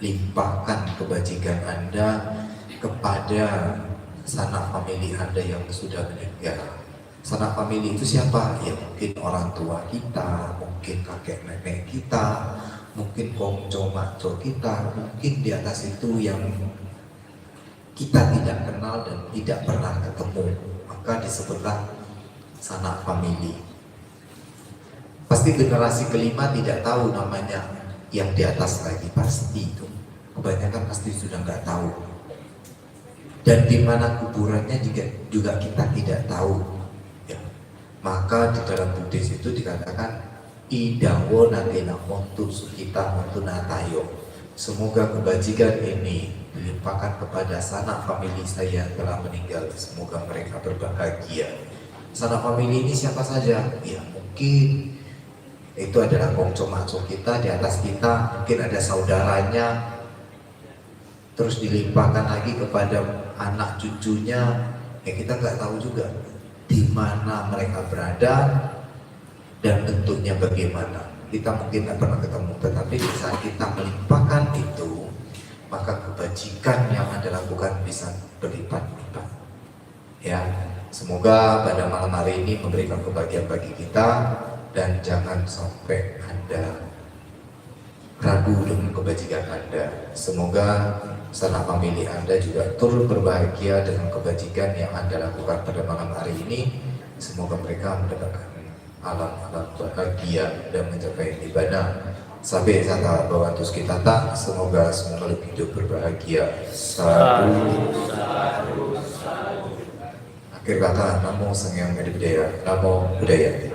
limpahkan kebajikan Anda kepada sanak famili Anda yang sudah meninggal. Sanak famili itu siapa? Ya mungkin orang tua kita, mungkin kakek nenek kita, mungkin kongco makco kita, mungkin di atas itu yang kita tidak kenal dan tidak pernah ketemu, maka disebutlah sanak famili. Pasti generasi kelima tidak tahu namanya yang di atas lagi, pasti itu. Kebanyakan pasti sudah nggak tahu. Dan di mana kuburannya juga kita tidak tahu. Ya. Maka di dalam Buddhis itu dikatakan idawo natena montu sukita montu natayo. Semoga kebajikan ini dilimpahkan kepada sanak famili saya yang telah meninggal. Semoga mereka berbahagia. Sanak famili ini siapa saja? Ya mungkin itu adalah kongco makco kita, di atas kita mungkin ada saudaranya, terus dilimpahkan lagi kepada anak cucunya, ya kita nggak tahu juga di mana mereka berada dan bentuknya bagaimana. Kita mungkin nggak pernah ketemu, tetapi di saat kita melimpahkan itu, maka kebajikan yang Anda lakukan bisa berlipat-lipat. Ya, semoga pada malam hari ini memberikan kebahagiaan bagi kita. Dan jangan sampai Anda ragu dengan kebajikan Anda. Semoga sanak famili Anda juga turut berbahagia dengan kebajikan yang Anda lakukan pada malam hari ini. Semoga mereka mendapatkan alam-alam bahagia dan mencapai nibbana. Sampai sata bawantus kita tak, semoga semua makhluk hidup berbahagia. Sadu. Akhir kata, Namo Sangyang Adi Budaya. Namo Buddhaya.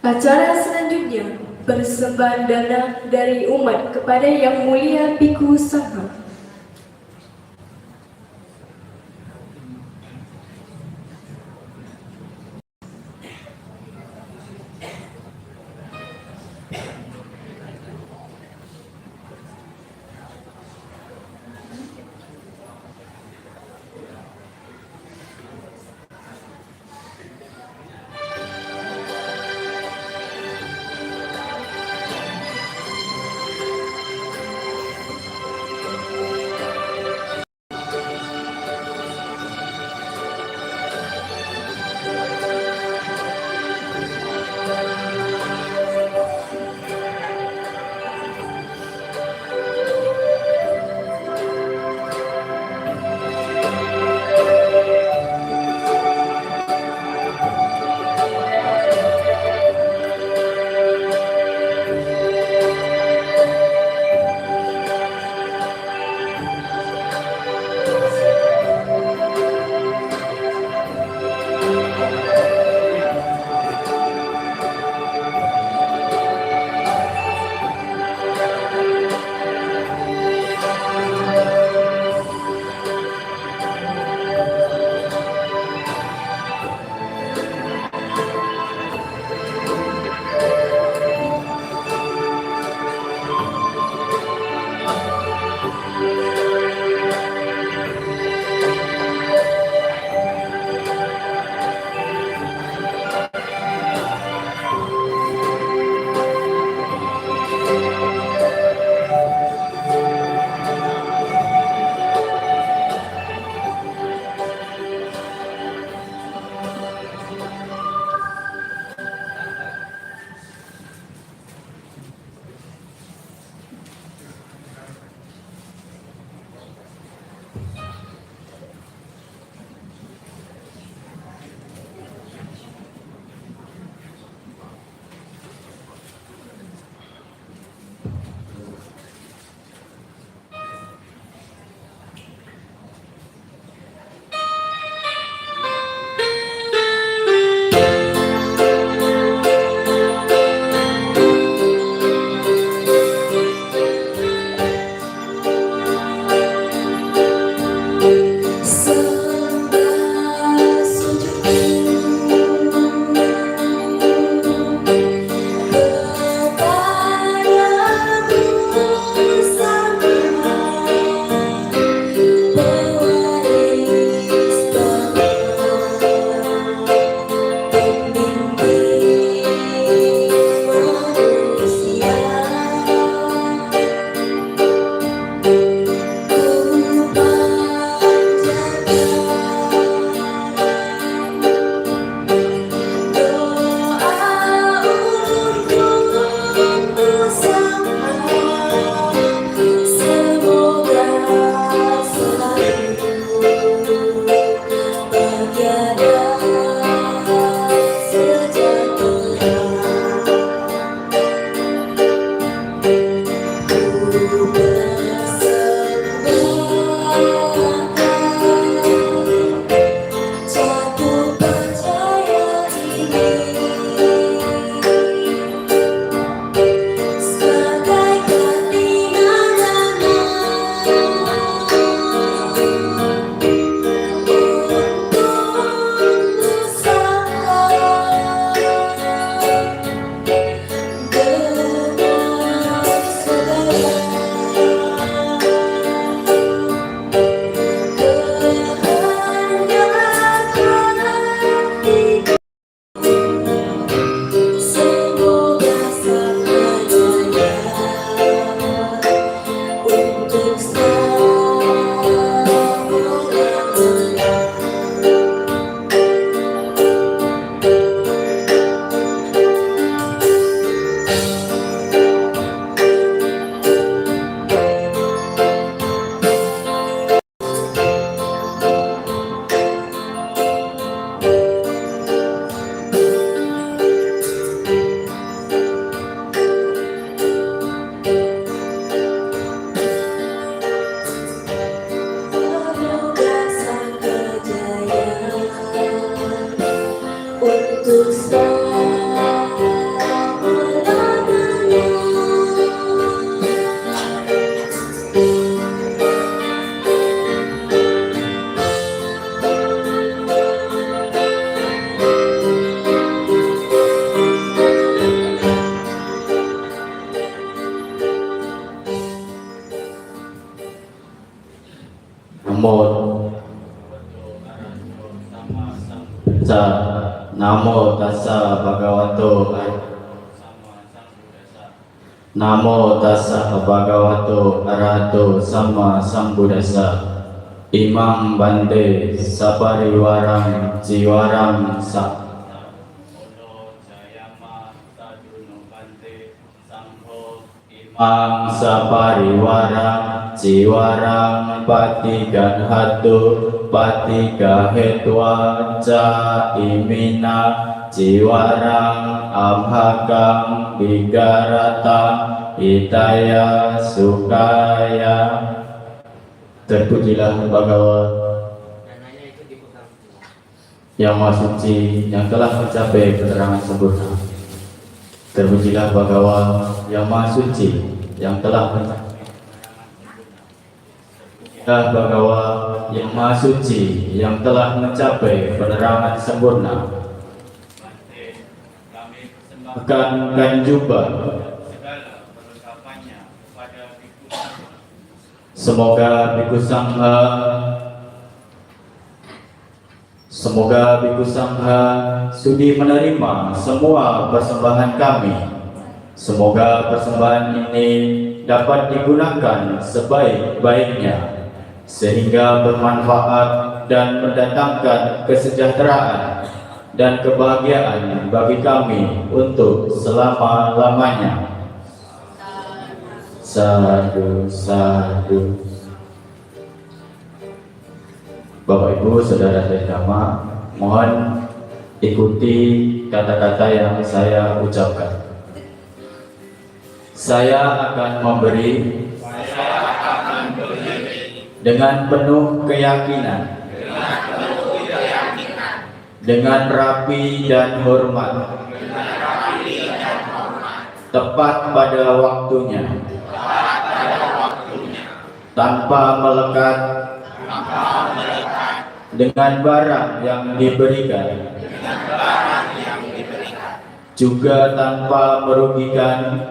Acara selanjutnya persembahan dana dari umat kepada Yang Mulia Bhikkhu Sangha. Namo Namo tassa bhagavato Namo tassa bhagavato arahato sama sambuddhassa. Imam bante sapariwarang jiwarang sa. Imam sapariwarang jiwarang patigan hatu patiga hetwa ca imina jiwarang amhakang bigarata hitaya sukaya. Terpujilah Bhagawan yang Maha Suci yang telah mencapai keterangan sempurna. Terpujilah Bhagawan yang Maha Suci yang telah mencapai Bhagawan yang Maha Suci yang telah mencapai penerangan sempurna. Akan kanjubah semoga Bhikkhu Sangha sudi menerima semua persembahan kami. Semoga persembahan ini dapat digunakan sebaik-baiknya sehingga bermanfaat dan mendatangkan kesejahteraan dan kebahagiaan bagi kami untuk selama-lamanya. Sadu, sadu. Bapak Ibu, Saudara Dhamma, mohon ikuti kata-kata yang saya ucapkan. Saya akan memberi dengan penuh keyakinan, dengan rapi dan hormat, tepat pada waktunya, tanpa melekat dengan barang yang diberikan, juga tanpa merugikan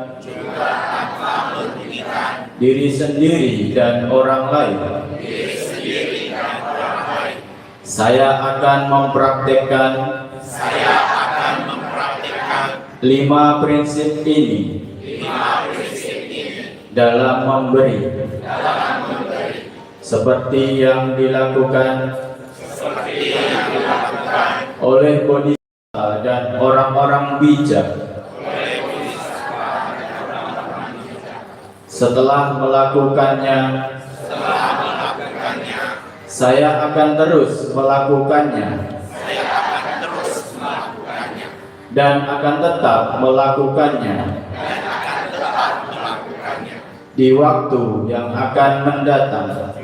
diri sendiri dan orang lain. Saya akan mempraktekkan 5 prinsip ini dalam memberi, seperti yang dilakukan oleh Bodhisattva dan orang-orang bijak. Setelah melakukannya, saya akan terus melakukannya dan akan tetap melakukannya di waktu yang akan mendatang.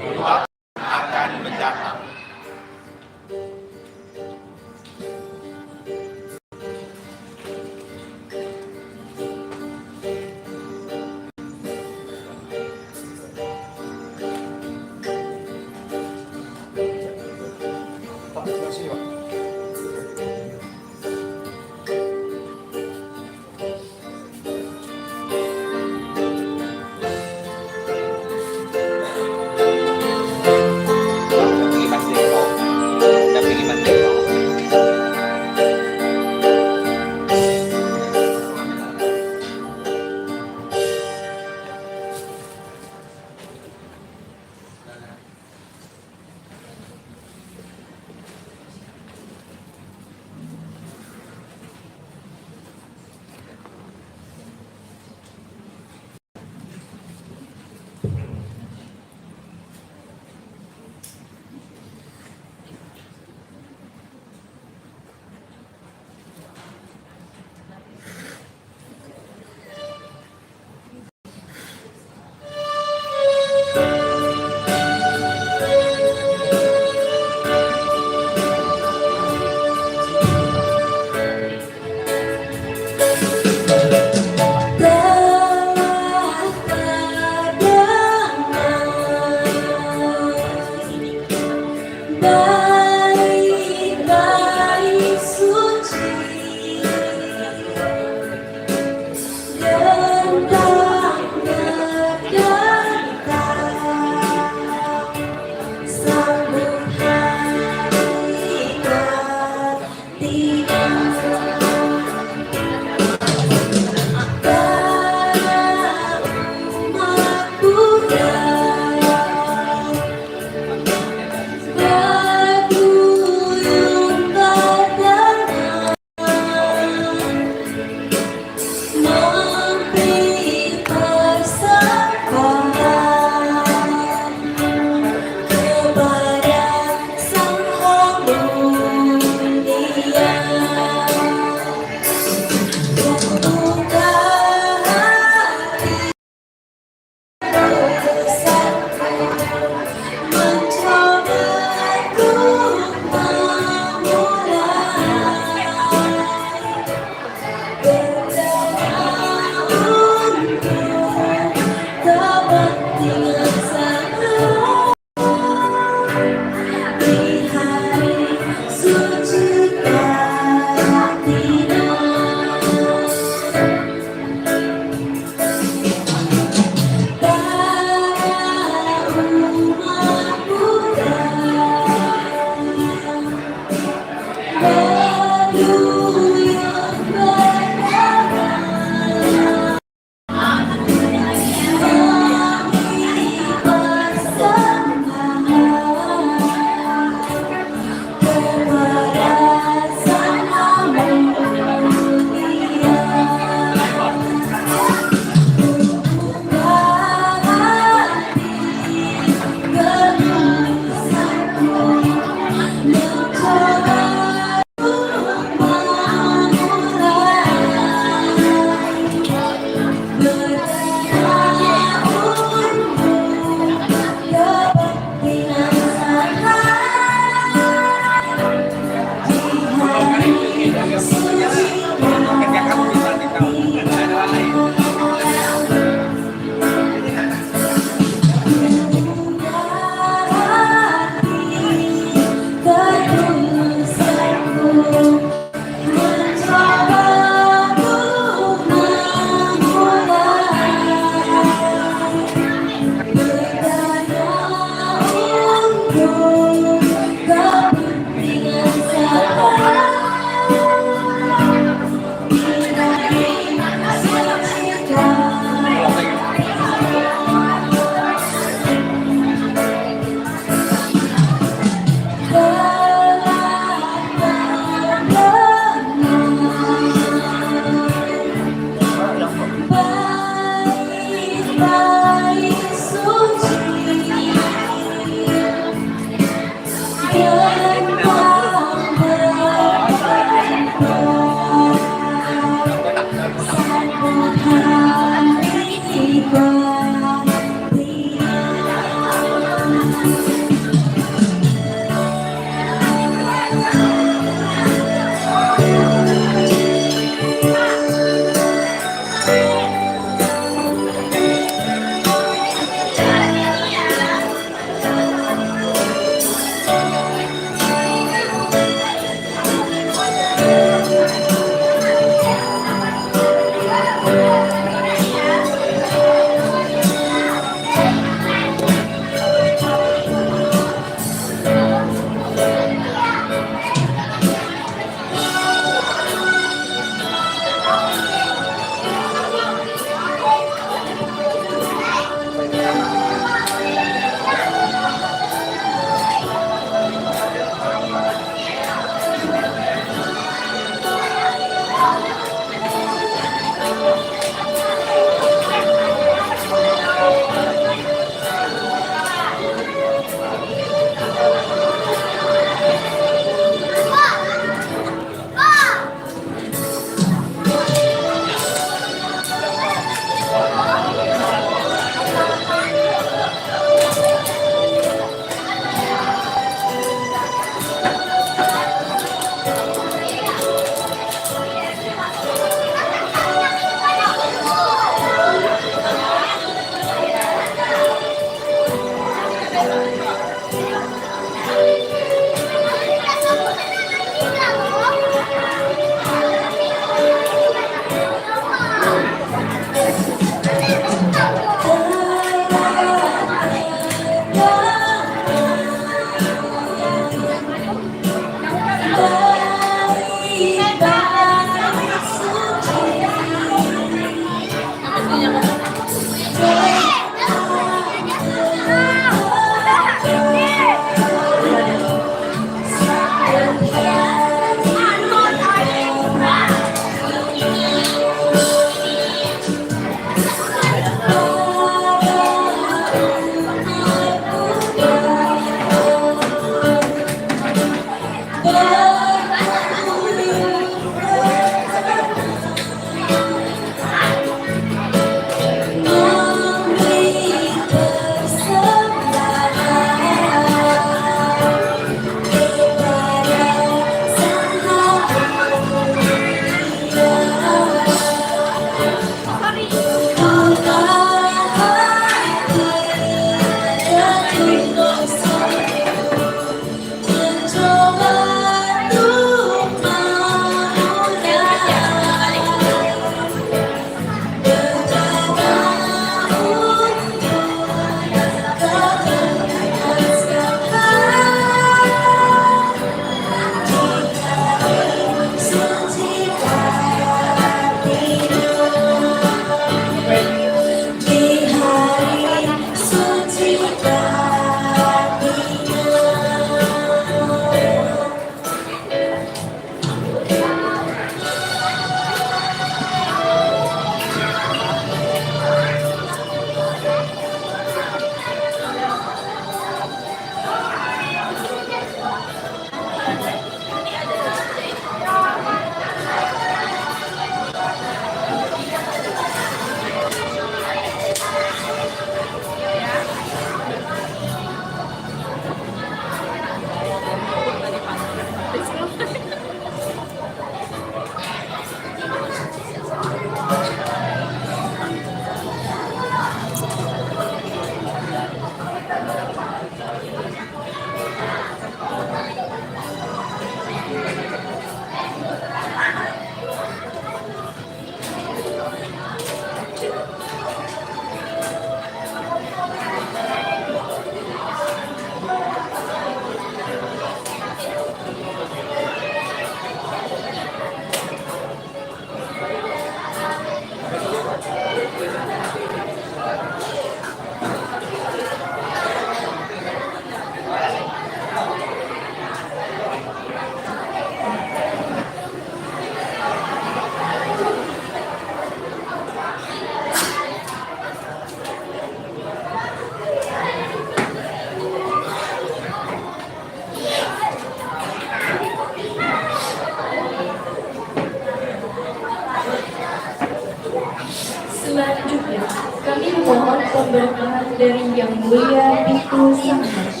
Selanjutnya, kami mohon pemberkahan dari Yang Mulia Biksu Sangha.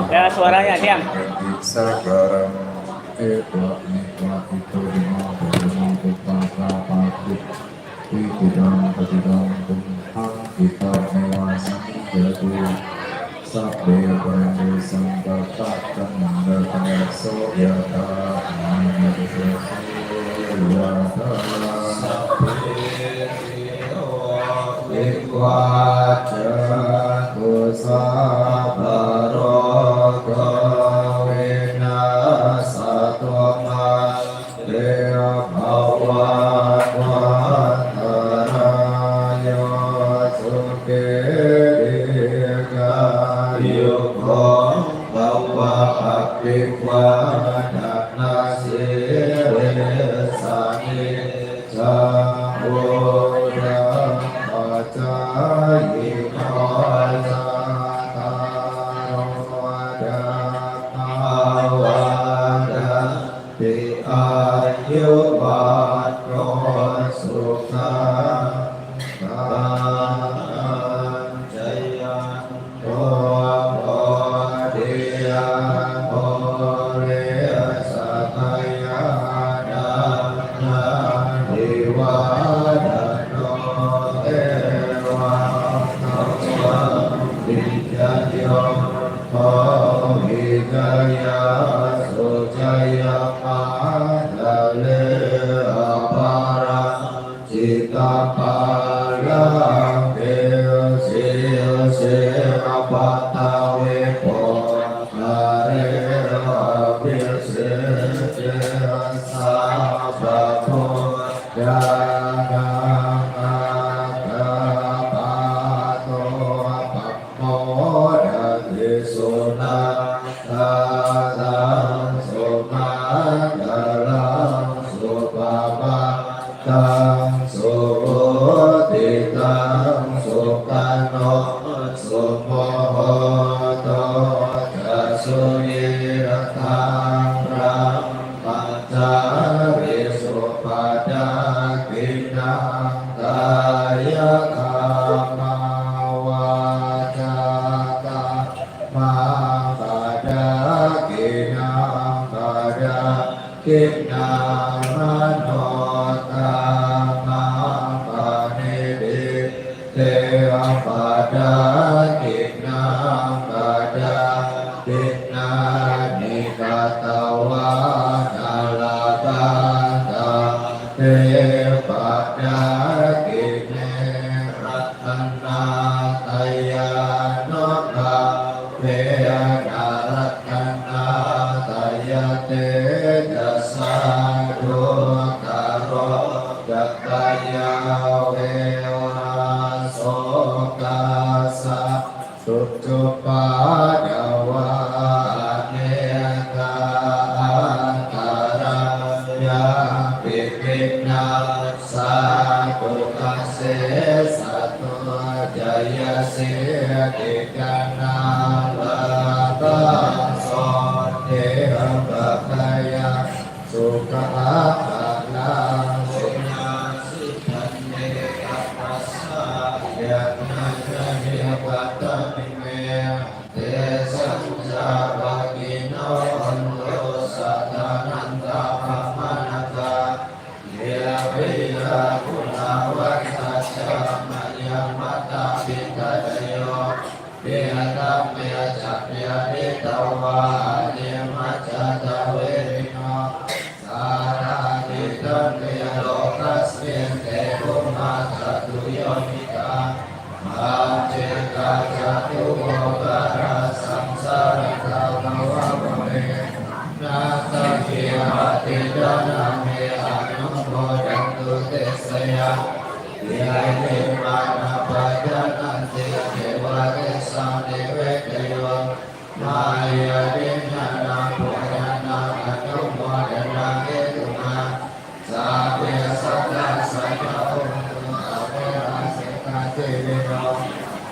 Ya, suaranya diam. Sabarang eva eva itu lima berlima betapa pagi tidak tumpang kita mewasi jadi sampai pada sampai takkan mendatang soyata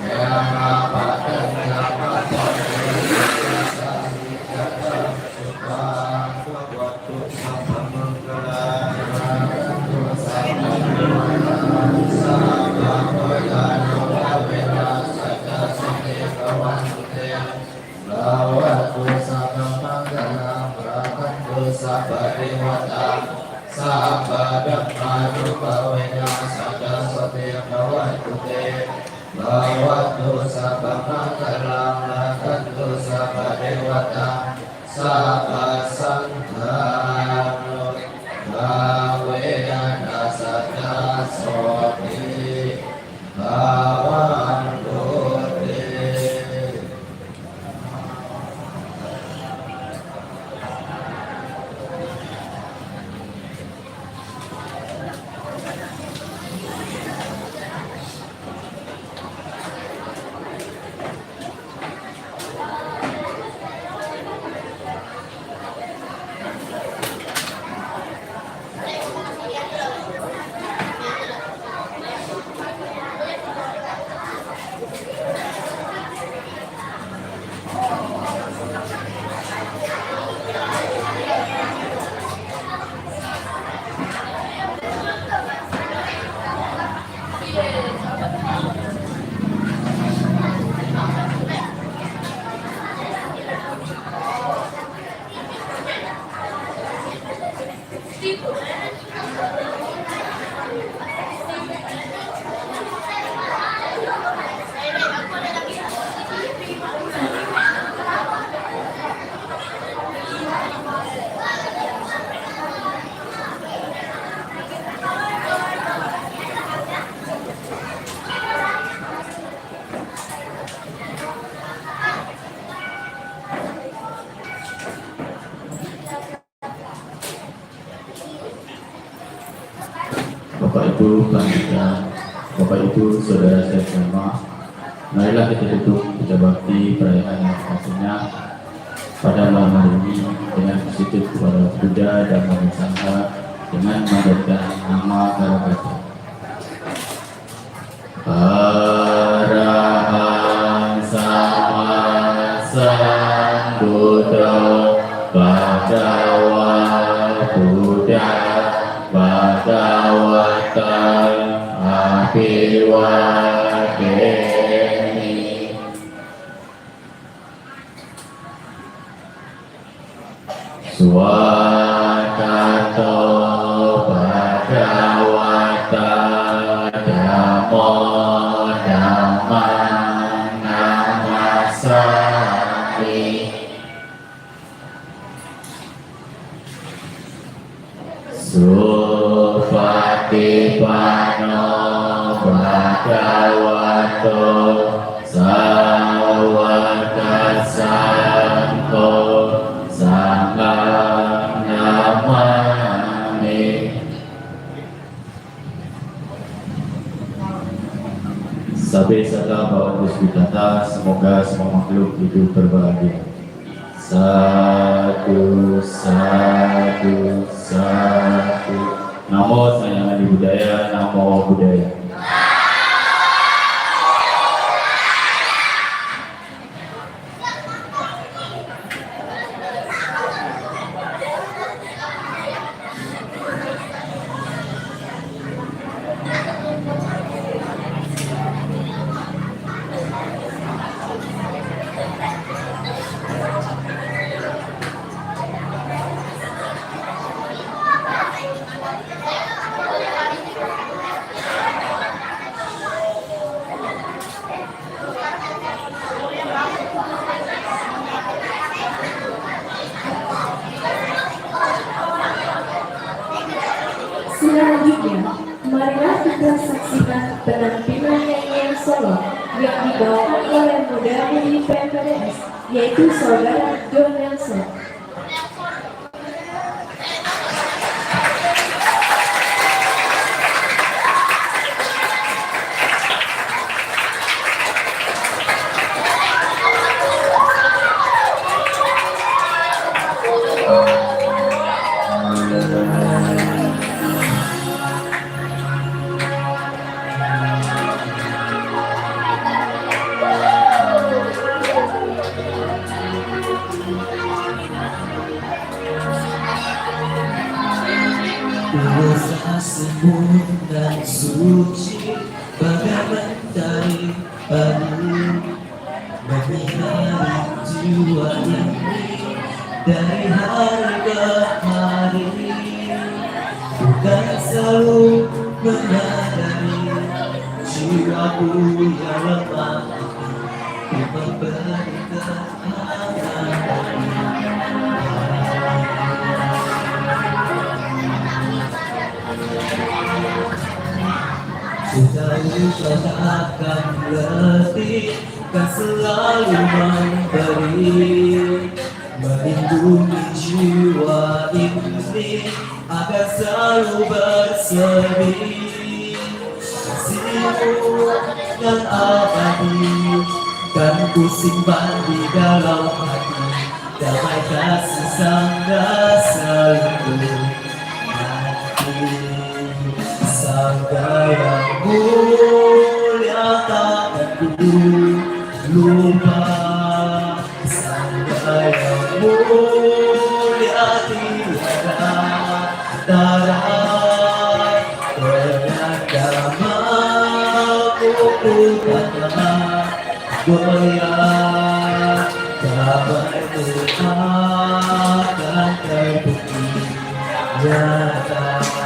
Yang apa dan Lawatu Sakam Manggalam Rakantu Sabha Dewata Sabha Dhamma Rupa Veda Sada Satya Bhavantu Te Lawatu Sakam Manggalam Rakantu Sabha Dewata Sabha Sangha Bhaveda Sada Soti Bhavantu Te. Bapak Ibu Pandita, Bapak Ibu Saudara saya semua, marilah kita duduk puja bakti perayaan yang pastinya pada malam hari ini dengan bersujud kepada Buddha dan Sangha dengan mengucapkan nama Karagata. Arahan Sama Sambuddha Bhagava Buddha Bhagavata Abhivadeni. Swakato Bhagavata Dhammo Dhammang Namasami. Supatipano Bhagavato Sawaka Sangho Sanghang Namami. Sabe sata bawang Puspitata, semoga semua makhluk hidup berbahagia. Satu, satu, satu. Namo Sayang Adi Budaya, Namo Buddhaya. Selanjutnya, marilah kita saksikan penampilan nyanyian solo yang dibawakan oleh muda-mudi PMPDS, yaitu Saudara John Nelson. Rasa semu dan suci bagai mentari pagi menyinari jiwa ini dari hari ke hari, bukan selalu menyadari jiwaku yang lemah di memberi Cinta itu akan letih, kan selalu memberi, melindungi jiwa ini akan selalu berseri. Kasihmu yang abadi kan ku simpan di dalam hati, damai kasih sangga selalu hati. Sangga yang mulia takkan ku lupa, sangga yang mulia tiada tara. Ternyata mampu katakan goyah, damai itu akan terbukti nyata.